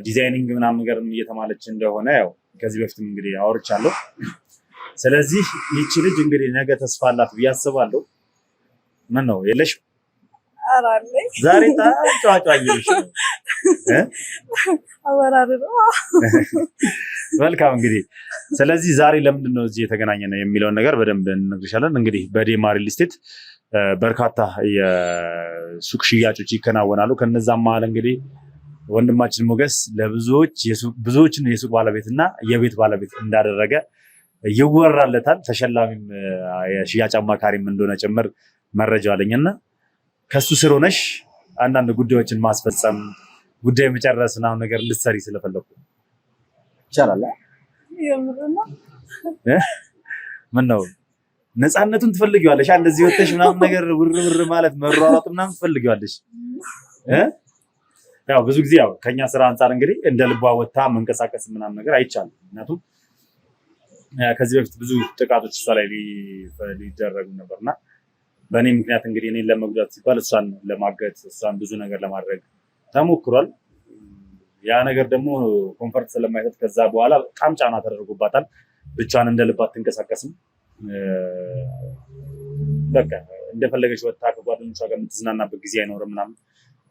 ዲዛይኒንግ ምናምን ነገር እየተማለች እንደሆነ ያው ከዚህ በፊትም እንግዲህ አውርቻለሁ። ስለዚህ ይቺ ልጅ እንግዲህ ነገ ተስፋ አላት ብዬ አስባለሁ። ምን ነው የለሽ? አራለኝ ዛሬ ታጫጫየሽ መልካም እንግዲህ ስለዚህ ዛሬ ለምንድን ነው እዚህ የተገናኘ ነው የሚለውን ነገር በደንብ እንነግርሻለን። እንግዲህ በዴማ ሪል ስቴት በርካታ የሱቅ ሽያጮች ይከናወናሉ። ከነዛም መሀል እንግዲህ ወንድማችን ሞገስ ብዙዎችን የሱቅ ባለቤትና የቤት ባለቤት እንዳደረገ ይወራለታል። ተሸላሚም የሽያጭ አማካሪም እንደሆነ ጭምር መረጃ አለኝና ከሱ ስር ሆነሽ አንዳንድ ጉዳዮችን ማስፈጸም ጉዳይ መጨረስ እና ነገር እንድትሰሪ ስለፈለኩ ይቻላል። ምን ነው ነፃነቱን ትፈልጊዋለሽ? እንደዚህ ወጥተሽ ምናምን ነገር ውርውር ማለት መሯሯጥ ምናምን ትፈልጊዋለሽ? ያው ብዙ ጊዜ ያው ከኛ ስራ አንፃር እንግዲህ እንደ ልቧ ወጥታ መንቀሳቀስ ምናምን ነገር አይቻልም። ምክንያቱም ከዚህ በፊት ብዙ ጥቃቶች እሷ ላይ ሊደረጉ ነበርና በእኔ ምክንያት እንግዲህ እኔን ለመጉዳት ሲባል እሷን ለማገት እሷን ብዙ ነገር ለማድረግ ተሞክሯል። ያ ነገር ደግሞ ኮንፈርት ስለማይሰጥ ከዛ በኋላ በጣም ጫና ተደርጎባታል። ብቻዋን እንደ ልብ አትንቀሳቀስም። በቃ እንደፈለገች ወጥታ ከጓደኞቿ ጋር የምትዝናናበት ጊዜ አይኖርም ምናምን።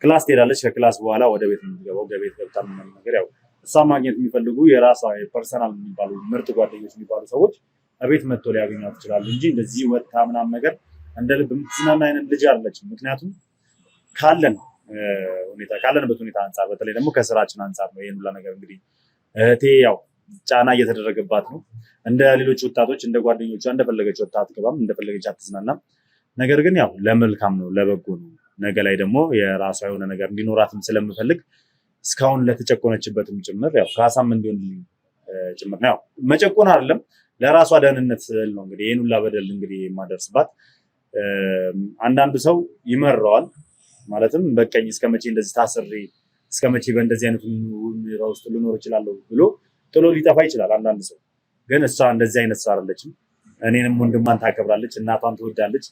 ክላስ ትሄዳለች። ከክላስ በኋላ ወደ ቤት የምትገባው በቤት ገብታ ምናምን ነገር ያው እሷ ማግኘት የሚፈልጉ የራሷ ፐርሰናል የሚባሉ ምርጥ ጓደኞች የሚባሉ ሰዎች እቤት መጥቶ ሊያገኟት ይችላሉ እንጂ እንደዚህ ወጣ ምናምን ነገር እንደ ልብ የምትዝናና አይነት ልጅ አለችም። ምክንያቱም ካለንበት ሁኔታ አንጻር በተለይ ደግሞ ከስራችን አንጻር ነው ይሄን ሁላ ነገር እንግዲህ እህቴ ያው ጫና እየተደረገባት ነው። እንደ ሌሎች ወጣቶች እንደ ጓደኞቿ እንደፈለገች ወጣ አትገባም፣ እንደፈለገች አትዝናናም። ነገር ግን ያው ለመልካም ነው ለበጎ ነው። ነገ ላይ ደግሞ የራሷ የሆነ ነገር እንዲኖራትም ስለምፈልግ እስካሁን ለተጨቆነችበትም ጭምር ያው ካሳም እንዲሆን ጭምር ነው። ያው መጨቆን አይደለም ለራሷ ደህንነት ስል ነው እንግዲህ ይሄን ሁላ በደል እንግዲህ የማደርስባት። አንዳንዱ ሰው ይመረዋል ማለትም በቀኝ እስከመቼ እንደዚህ ታስሬ እስከመቼ በእንደዚህ አይነት ሁኔታ ውስጥ ልኖር እችላለሁ ብሎ ጥሎ ሊጠፋ ይችላል አንዳንድ ሰው። ግን እሷ እንደዚህ አይነት ሰው አይደለችም። እኔንም ወንድሟን ታከብራለች፣ እናቷን ትወዳለች።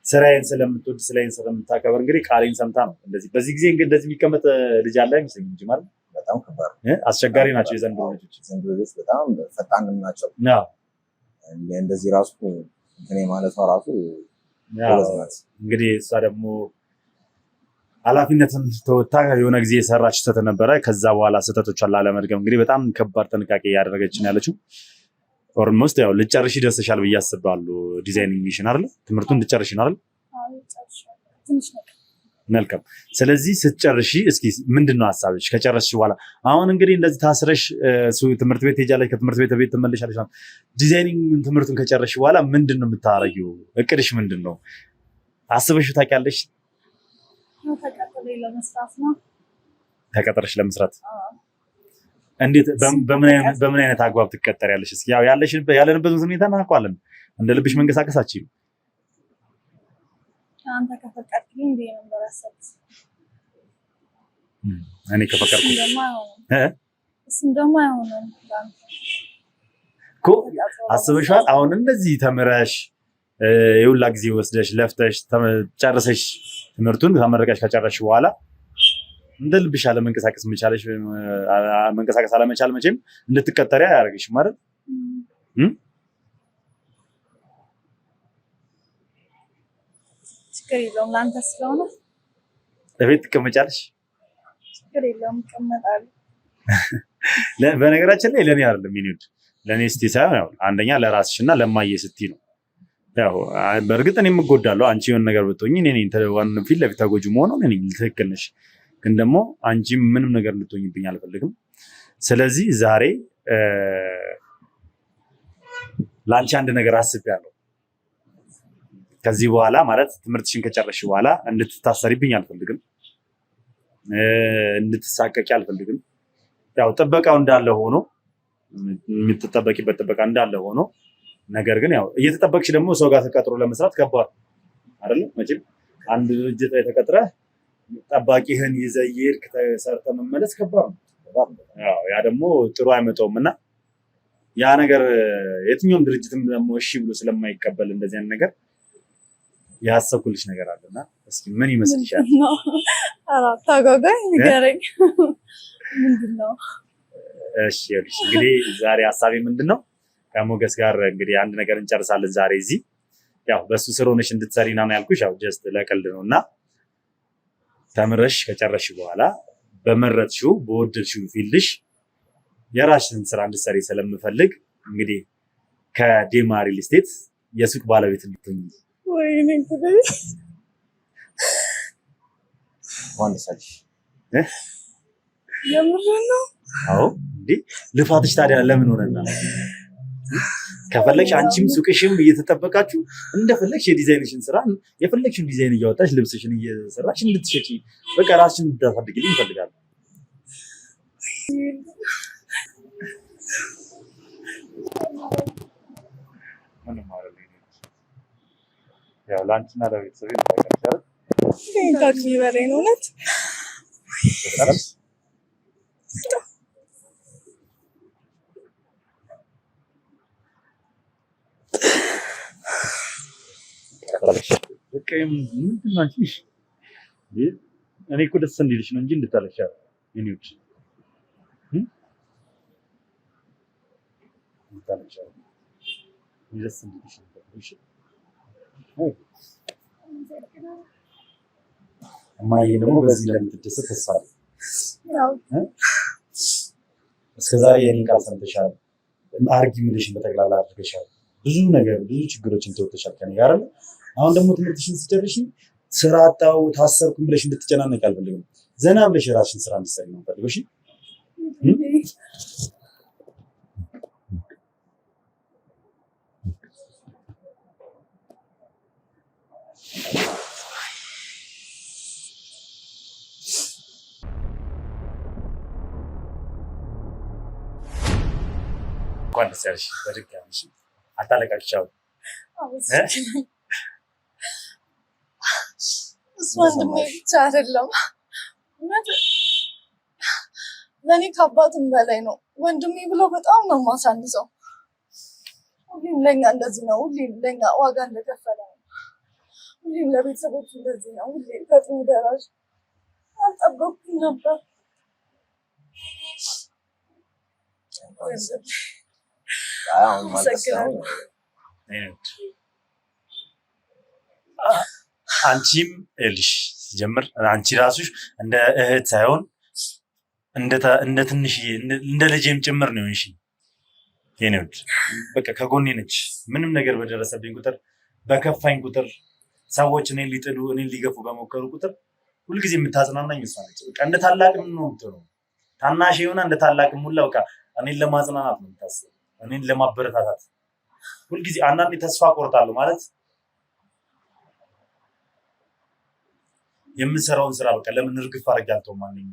ስራዬን ስለምትወድ ስራዬን ስለምታከብር እንግዲህ ቃሌን ሰምታ ነው እንደዚህ። በዚህ ጊዜ እንግዲህ እንደዚህ የሚቀመጥ ልጅ አለ አይመስለኝም እንጂ ማለት በጣም ከባድ አስቸጋሪ ናቸው የዘንድሮ ልጆች። ዘንድሮ ልጆች በጣም ፈጣንም ናቸው። እንደዚህ ራሱ እኔ ማለቷ ራሱ እንግዲህ እሷ ደግሞ ኃላፊነትን ተወጣ የሆነ ጊዜ የሰራች ስህተት ነበረ። ከዛ በኋላ ስህተቶቿን ላለመድገም እንግዲህ በጣም ከባድ ጥንቃቄ እያደረገች ነው ያለችው። ኦልሞስት ያው ልጨርሽ ደርሰሻል ብዬ አስባለሁ። ዲዛይኒንግ ሚሽን አይደል? ትምህርቱን ልጨርሽ ነው አይደል? መልካም። ስለዚህ ስትጨርሺ እስኪ ምንድነው ሐሳብሽ ከጨረስሽ በኋላ? አሁን እንግዲህ እንደዚህ ታስረሽ ትምህርት ቤት ሄጃለሽ፣ ከትምህርት ቤት ትመለሻለሽ። ዲዛይኒንግ ትምህርቱን ከጨረስሽ በኋላ ምንድነው የምታረጊው? እቅድሽ ምንድነው? አስበሽ ታውቂያለሽ? ተቀጥረሽ ለመስራት እንዴት በምን አይነት አግባብ ትቀጠሪያለሽ? እስኪ ያው ያለንበትን ሁኔታ እናውቀዋለን። እንደ ልብሽ መንቀሳቀስ አትችይም። አንተ ከፈቀድክልኝ እንዴ ነው ያሰብኩት። እኔ ከፈቀድኩ እሱም ደግሞ አይሆንም እኮ አስበሻል። አሁን እንደዚህ ተምረሽ የሁላ ጊዜ ወስደሽ ለፍተሽ ጨርሰሽ ትምህርቱን ተመረቀሽ ከጨረስሽ በኋላ እንደ ልብሽ አለመንቀሳቀስ መቻለሽ መንቀሳቀስ አለመቻል መቼም እንድትቀጠሪ አያደርግሽም ማለት ችግር የለውም። ለአንተ ስለሆነ ለቤት ትቀመጫለሽ። ችግር የለውም እቀመጣለሁ። በነገራችን ላይ ለእኔ አይደለም የሚኒውድ ለእኔ ስትይ ሳይሆን ያው አንደኛ ለራስሽና ለማየ ስትይ ነው። ያው በእርግጥ እኔ የምጎዳለሁ አንቺ የሆነ ነገር ብትሆኚ እኔ ፊት ለፊት ተጎጂ መሆኑን እኔ ትክክል ነሽ። ግን ደግሞ አንቺ ምንም ነገር እንድትሆኝብኝ አልፈልግም። ስለዚህ ዛሬ ለአንቺ አንድ ነገር አስቤያለሁ። ከዚህ በኋላ ማለት ትምህርትሽን ከጨረስሽ በኋላ እንድትታሰሪብኝ አልፈልግም፣ እንድትሳቀቂ አልፈልግም። ያው ጥበቃው እንዳለ ሆኖ የምትጠበቂበት ጥበቃ እንዳለ ሆኖ ነገር ግን ያው እየተጠበቅሽ ደግሞ ሰው ጋር ተቀጥሮ ለመስራት ከባድ አይደለም። መቼም አንድ ድርጅት ላይ ተቀጥረህ ጠባቂህን ይዘህ እየሄድክ ሰርተህ መመለስ ከባድ ነው። ያ ደግሞ ጥሩ አይመጣውም እና ያ ነገር የትኛውም ድርጅትም ደግሞ እሺ ብሎ ስለማይቀበል እንደዚህ አይነት ነገር ያሰብኩልሽ ነገር አለና እስኪ ምን ይመስልሻል? ታጓጓኝ ንገረኝ። ምንድን ነው? እሺ እንግዲህ ዛሬ ሀሳቤ ምንድን ነው? ከሞገስ ጋር እንግዲህ አንድ ነገር እንጨርሳለን ዛሬ እዚህ። ያው በሱ ስር ሆነሽ እንድትሰሪ ነው ያልኩሽ፣ ያው ጀስት ለቀልድ ነውና ተምረሽ ከጨረስሽ በኋላ በመረጥሽው በወደድሽው ፊልድሽ የራስሽን ስራ እንድትሰሪ ስለምፈልግ እንግዲህ ከዴማ ሪል ስቴት የሱቅ ባለቤት እንድትሆኚ። ወይኔ ጉዳይ ወንደሳች የምር ነው? አዎ እንዴ ልፋትሽ ታዲያ ለምን ሆነና? ከፈለግሽ አንቺም ሱቅሽም እየተጠበቃችሁ እንደፈለግሽ የዲዛይንሽን ስራ የፈለግሽን ዲዛይን እያወጣሽ ልብስሽን እየሰራሽ እንድትሸጪ በቃ ራስሽን እንድታሳድግልኝ እፈልጋለሁ። ምንም አይደለም። ያው ላንቺና ለቤተሰቤ ታውቃለሽ። ታክሲ በላይ ነው እውነት። እኔ እኮ ደስ እንዲልሽ ነው እንጂ እንድታለሽ እኔዎች ደስ እንዲልሽ እማዬ ደግሞ በዚህ እንደምትደሰት ተስፋ አለኝ። እስከዛሬ የኔን ቃል ሰምተሻል። አርጊ የምልሽን በጠቅላላ አድርገሻል። ብዙ ነገር ብዙ ችግሮችን ተወጥተሻል ከኔ ጋር አይደል? አሁን ደግሞ ትምህርትሽን ስትጨርሺ ስራ አጣው ታሰርኩኝ ብለሽ እንድትጨናነቂ አልፈልግም። ዘና ብለሽ የራስሽን ስራ እንድትሰሪ ነው የምፈልገው። እሺ እንኳን ደስ ያለሽ በድጋሚ። እሺ አታለቃቅሽ። እሱ ወንድሜ ብቻ አይደለም፣ ለእኔ ከአባትም በላይ ነው። ወንድሜ ብሎ በጣም ነው የማሳንሰው። ሁሌም ለኛ እንደዚህ ነው። ሁሌም ለኛ ዋጋ እንደከፈለ ነው። ሁሌም ለቤተሰቦች እንደዚህ ነው። ሁሌም ፈጥኖ ደራሽ። አልጠበቅኩም ነበር። አንቺም ልሽ ሲጀምር አንቺ ራስሽ እንደ እህት ሳይሆን እንደ ትንሽ እንደ ልጄም ጭምር ነው እንሺ የኔ ውድ በቃ ከጎኔ ነች። ምንም ነገር በደረሰብኝ ቁጥር በከፋኝ ቁጥር ሰዎች እኔን ሊጥሉ እኔን ሊገፉ በሞከሩ ቁጥር ሁልጊዜ የምታጽናናኝ እሷ ነች። በቃ እንደ ታላቅም ነው የምትሆነው። ታናሽ የሆነ እንደ ታላቅም ሁላ በቃ እኔን ለማጽናናት ነው የምታስበው፣ እኔን ለማበረታታት። ሁልጊዜ አንዳንዴ ተስፋ ቆርጣለሁ ማለት የምንሰራውን ስራ በቃ ለምን እርግፍ አድርጌ አልተውም ማንኝ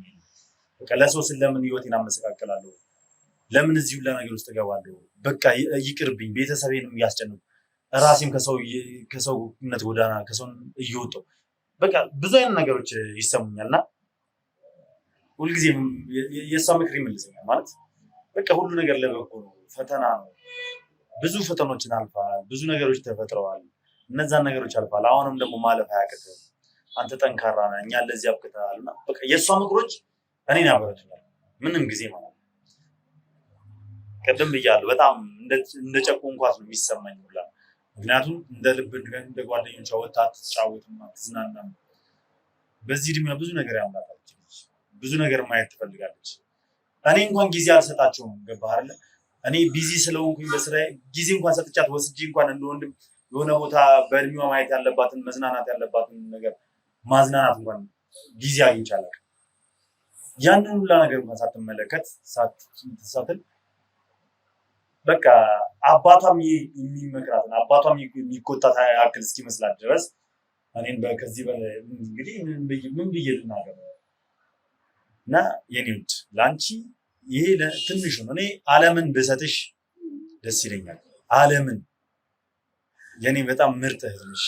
በቃ ለሰው ስል ለምን ህይወቴን አመሰቃቀላለሁ? ለምን እዚሁ ለነገር ውስጥ እገባለሁ? በቃ ይቅርብኝ። ቤተሰቤንም እያስጨነቁ ራሴም ከሰውነት ጎዳና ከሰው እየወጣሁ በቃ ብዙ አይነት ነገሮች ይሰሙኛልና ሁልጊዜ የእሷ ምክር ይመልሰኛል። ማለት በቃ ሁሉ ነገር ለበጎ ነው። ፈተና ነው። ብዙ ፈተኖችን አልፋል። ብዙ ነገሮች ተፈጥረዋል። እነዛን ነገሮች አልፋል። አሁንም ደግሞ ማለፍ አያቅትም። አንተ ጠንካራ ነህ፣ እኛ ለዚህ አብቅተናል። እና በቃ የእሷ ምክሮች እኔን ያበረቱኛል ምንም ጊዜ ማለት ነው። ቀደም ብያለሁ በጣም እንደ ጨቆንኳት ነው የሚሰማኝ ሁላ። ምክንያቱም እንደ ልብ እንደ ጓደኞቿ ወጣ ትጫወትም ትዝናናም። በዚህ እድሜያ ብዙ ነገር ያምራታለች፣ ብዙ ነገር ማየት ትፈልጋለች። እኔ እንኳን ጊዜ አልሰጣቸውም። ገባህ አይደለ? እኔ ቢዚ ስለሆንኩኝ በስራዬ ጊዜ እንኳን ሰጥቻት ወስጄ እንኳን እንደወንድም የሆነ ቦታ በእድሜዋ ማየት ያለባትን መዝናናት ያለባትን ነገር ማዝናናት እንኳን ጊዜ አግኝቻለሁ። ያንን ሁላ ነገር እንኳን ሳትመለከት ሳትል በቃ አባቷም የሚመክራትን አባቷም የሚቆጣት ያክል እስኪመስላት ድረስ እኔን ከዚህ በላይ እንግዲህ ምን ብዬ ልናገር? እና የኔ ውድ ለአንቺ ይሄ ትንሹ ነው። እኔ ዓለምን ብሰጥሽ ደስ ይለኛል። ዓለምን የኔ በጣም ምርጥ እህት ነሽ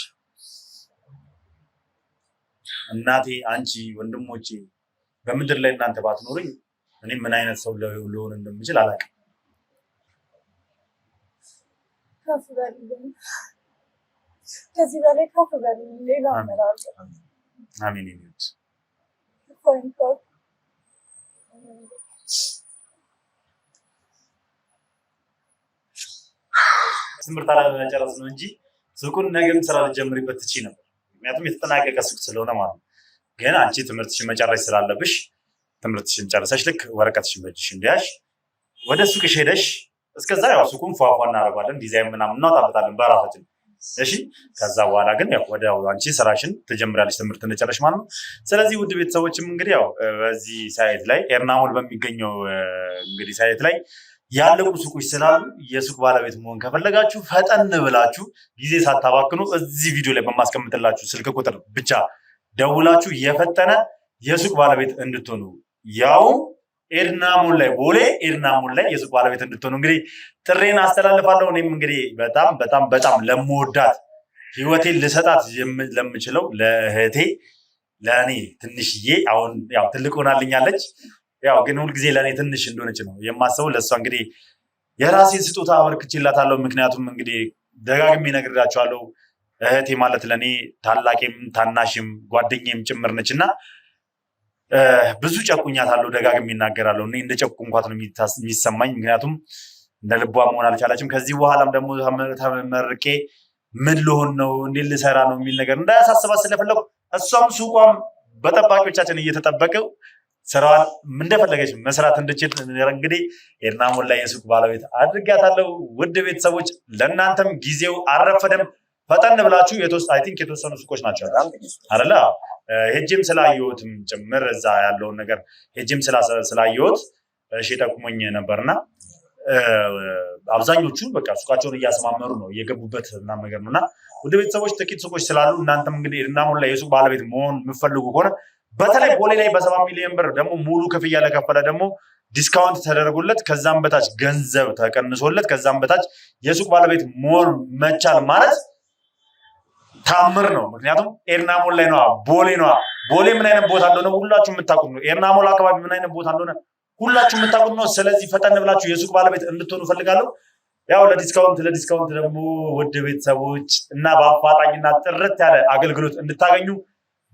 እናቴ። አንቺ ወንድሞቼ በምድር ላይ እናንተ ባትኖርኝ እኔ ምን አይነት ሰው ልሆን እንደምችል አላውቅም። ከዚህ በላይ ከፍ በልኝ። ሌላ አመራር አሜን። ይሁት ትምህርት አለመጨረስ ነው እንጂ ሱቁን ነገም ስራ ልጀምሪበት ትችይ ነበር። ምክንያቱም የተጠናቀቀ ሱቅ ስለሆነ ማለት ነው። ግን አንቺ ትምህርትሽን መጨረስ ስላለብሽ ትምህርትሽን ጨርሰሽ ልክ ወረቀትሽን በእጅሽ እንዲያሽ ወደ ሱቅሽ ሄደሽ እስከዛ ያው ሱቁን ፏፏ እናደርጋለን፣ ዲዛይን ምናምን እናወጣበታለን በራሳችን። እሺ ከዛ በኋላ ግን ያው ወደ አንቺ ስራሽን ትጀምሪያለሽ ትምህርት እንደጨረሽ ማለት ነው። ስለዚህ ውድ ቤተሰቦችም እንግዲህ ያው በዚህ ሳይት ላይ ኤርናሞል በሚገኘው እንግዲህ ሳይት ላይ ያለቁ ሱቆች ስላሉ የሱቅ ባለቤት መሆን ከፈለጋችሁ ፈጠን ብላችሁ ጊዜ ሳታባክኑ እዚህ ቪዲዮ ላይ በማስቀምጥላችሁ ስልክ ቁጥር ብቻ ደውላችሁ የፈጠነ የሱቅ ባለቤት እንድትሆኑ ያው ኤርናሞል ላይ ቦሌ ኤርናሞል ላይ የሱቅ ባለቤት እንድትሆኑ እንግዲህ ጥሬን አስተላልፋለሁ። እኔም እንግዲህ በጣም በጣም በጣም ለምወዳት ህይወቴን ልሰጣት ለምችለው ለእህቴ ለእኔ ትንሽዬ አሁን ያው ትልቅ ሆናልኛለች። ያው ግን ሁልጊዜ ለእኔ ትንሽ እንደሆነች ነው የማስበው። ለእሷ እንግዲህ የራሴን ስጦታ አበርክቼላታለሁ። ምክንያቱም እንግዲህ ደጋግሜ እነግራቸዋለሁ እህቴ ማለት ለእኔ ታላቄም ታናሽም ጓደኛም ጭምር ነች እና ብዙ ጨቁኛታለሁ፣ ደጋግሜ እናገራለሁ። እኔ እንደ ጨቁንኳት ነው የሚሰማኝ። ምክንያቱም እንደ ልቧ መሆን አልቻለችም። ከዚህ በኋላም ደግሞ ተመርቄ ምን ልሆን ነው እንዴት ልሰራ ነው የሚል ነገር እንዳያሳስባት ስለፈለኩ እሷም ሱቋም በጠባቂዎቻችን እየተጠበቀው ስራዋን እንደፈለገች መስራት እንድችል እንግዲህ ኤድና ሞላ የሱቅ ባለቤት አድርጋታለሁ። ውድ ቤተሰቦች ለእናንተም ጊዜው አረፈደም። ፈጠን ብላችሁ የተወሰኑ ሱቆች ናቸው አይደለ? ሄጅም ስላየሁትም ጭምር እዛ ያለውን ነገር ሄጅም ስላየሁት እሺ ጠቁሞኝ ነበርና አብዛኞቹ በቃ ሱቃቸውን እያሰማመሩ ነው እየገቡበት እና ነገር ነውና ውድ ቤተሰቦች ጥቂት ሱቆች ስላሉ እናንተም እንግዲህ ኤድና ሞላ የሱቅ ባለቤት መሆን የምትፈልጉ ከሆነ በተለይ ቦሌ ላይ በ7 ሚሊዮን ብር ደግሞ ሙሉ ክፍያ ለከፈለ ደግሞ ዲስካውንት ተደርጎለት ከዛም በታች ገንዘብ ተቀንሶለት ከዛም በታች የሱቅ ባለቤት መሆን መቻል ማለት ታምር ነው። ምክንያቱም ኤድና ሞላ ላይ ነው፣ ቦሌ ነው። ቦሌ ምን አይነት ቦታ እንደሆነ ሁላችሁ የምታውቁት ነው። ኤድና ሞላ አካባቢ ምን አይነት ቦታ እንደሆነ ሁላችሁ የምታውቁት ነው። ስለዚህ ፈጠን ብላችሁ የሱቅ ባለቤት እንድትሆኑ ፈልጋለሁ። ያው ለዲስካውንት ደግሞ ውድ ቤተሰቦች እና በአፋጣኝና ጥርት ያለ አገልግሎት እንድታገኙ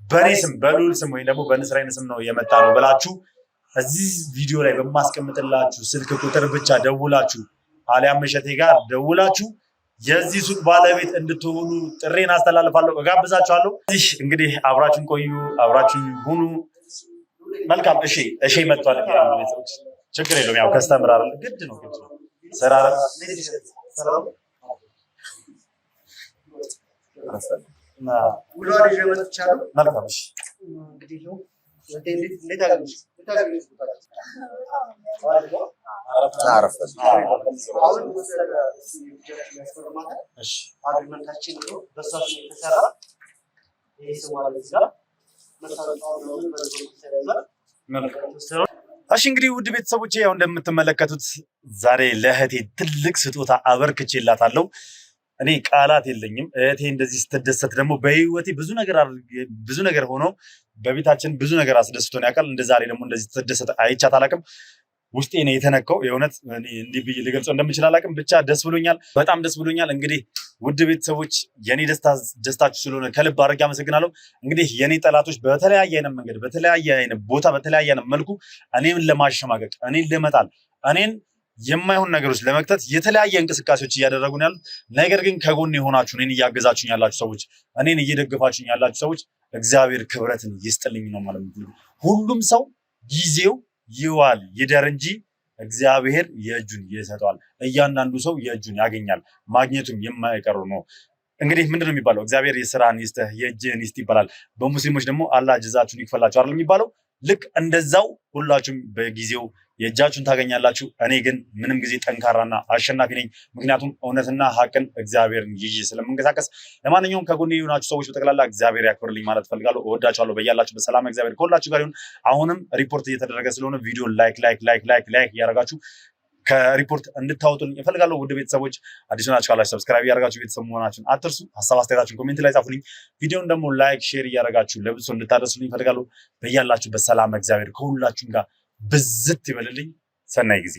በኔ ስም በሉል ስም ወይ ደግሞ በንስራይን ስም ነው የመጣ ነው ብላችሁ እዚህ ቪዲዮ ላይ በማስቀምጥላችሁ ስልክ ቁጥር ብቻ ደውላችሁ አሊያም መሸቴ ጋር ደውላችሁ የዚህ ሱቅ ባለቤት እንድትሆኑ ጥሬን አስተላልፋለሁ፣ እጋብዛችኋለሁ። እሺ እንግዲህ አብራችሁን ቆዩ፣ አብራችሁን ሁኑ። መልካም። እሺ መጥቷል። ቤተሰቦች ችግር የለውም። ያው ከስተምር አይደል ግድ ነው ስራ መልካም። እሺ እሺ እንግዲህ ውድ ቤተሰቦቼ ያው እንደምትመለከቱት ዛሬ ለእህቴ ትልቅ ስጦታ አበርክቼላታለሁ። እኔ ቃላት የለኝም። እህቴ እንደዚህ ስትደሰት ደግሞ በህይወቴ ብዙ ነገር ሆኖ በቤታችን ብዙ ነገር አስደስቶን ያውቃል። እንደ ዛሬ ደግሞ እንደዚህ ስትደሰት አይቻት አላውቅም። ውስጤ ነው የተነካው። የእውነት እንዲህ ብዬ ልገልጸው እንደምችል አላውቅም። ብቻ ደስ ብሎኛል፣ በጣም ደስ ብሎኛል። እንግዲህ ውድ ቤተሰቦች የኔ ደስታችሁ ስለሆነ ከልብ አድርጌ አመሰግናለሁ። እንግዲህ የኔ ጠላቶች በተለያየ አይነት መንገድ፣ በተለያየ አይነት ቦታ፣ በተለያየ አይነት መልኩ እኔን ለማሸማቀቅ፣ እኔን ለመጣል፣ እኔን የማይሆን ነገሮች ለመክተት የተለያየ እንቅስቃሴዎች እያደረጉ ነው ያሉት። ነገር ግን ከጎን የሆናችሁ እኔን እያገዛችሁኝ ያላችሁ ሰዎች፣ እኔን እየደገፋችሁኝ ያላችሁ ሰዎች እግዚአብሔር ክብረትን ይስጥልኝ ነው ማለት ነው። ሁሉም ሰው ጊዜው ይዋል ይደር እንጂ እግዚአብሔር የእጁን ይሰጠዋል። እያንዳንዱ ሰው የእጁን ያገኛል፣ ማግኘቱም የማይቀሩ ነው። እንግዲህ ምንድነው የሚባለው? እግዚአብሔር የስራን ይስጥህ የእጅህን ይስጥ ይባላል። በሙስሊሞች ደግሞ አላህ ጀዛችሁን ይክፈላችሁ አይደል የሚባለው? ልክ እንደዛው ሁላችሁም በጊዜው የእጃችሁን ታገኛላችሁ። እኔ ግን ምንም ጊዜ ጠንካራና አሸናፊ ነኝ። ምክንያቱም እውነትና ሀቅን እግዚአብሔርን ይዤ ስለምንቀሳቀስ። ለማንኛውም ከጎኔ የሆናችሁ ሰዎች በጠቅላላ እግዚአብሔር ያክብርልኝ ማለት ፈልጋለሁ። እወዳችኋለሁ። በያላችሁ በሰላም እግዚአብሔር ከሁላችሁ ጋር ይሁን። አሁንም ሪፖርት እየተደረገ ስለሆነ ቪዲዮ ላይክ እያደረጋችሁ ከሪፖርት እንድታወጡልኝ እፈልጋለሁ። ውድ ቤተሰቦች አዲስ ናችሁ ካላችሁ ሰብስክራይብ እያደረጋችሁ ቤተሰብ መሆናችሁን አትርሱ። ሀሳብ አስተያየታችሁን ኮሜንት ላይ ጻፉልኝ። ቪዲዮን ደግሞ ላይክ ሼር እያደረጋችሁ ለብዙ ሰው እንድታደርሱልኝ እፈልጋለሁ። በያላችሁ በሰላም እግዚአብሔር ከሁላችሁም ጋር ብዝት ይበልልኝ። ሰናይ ጊዜ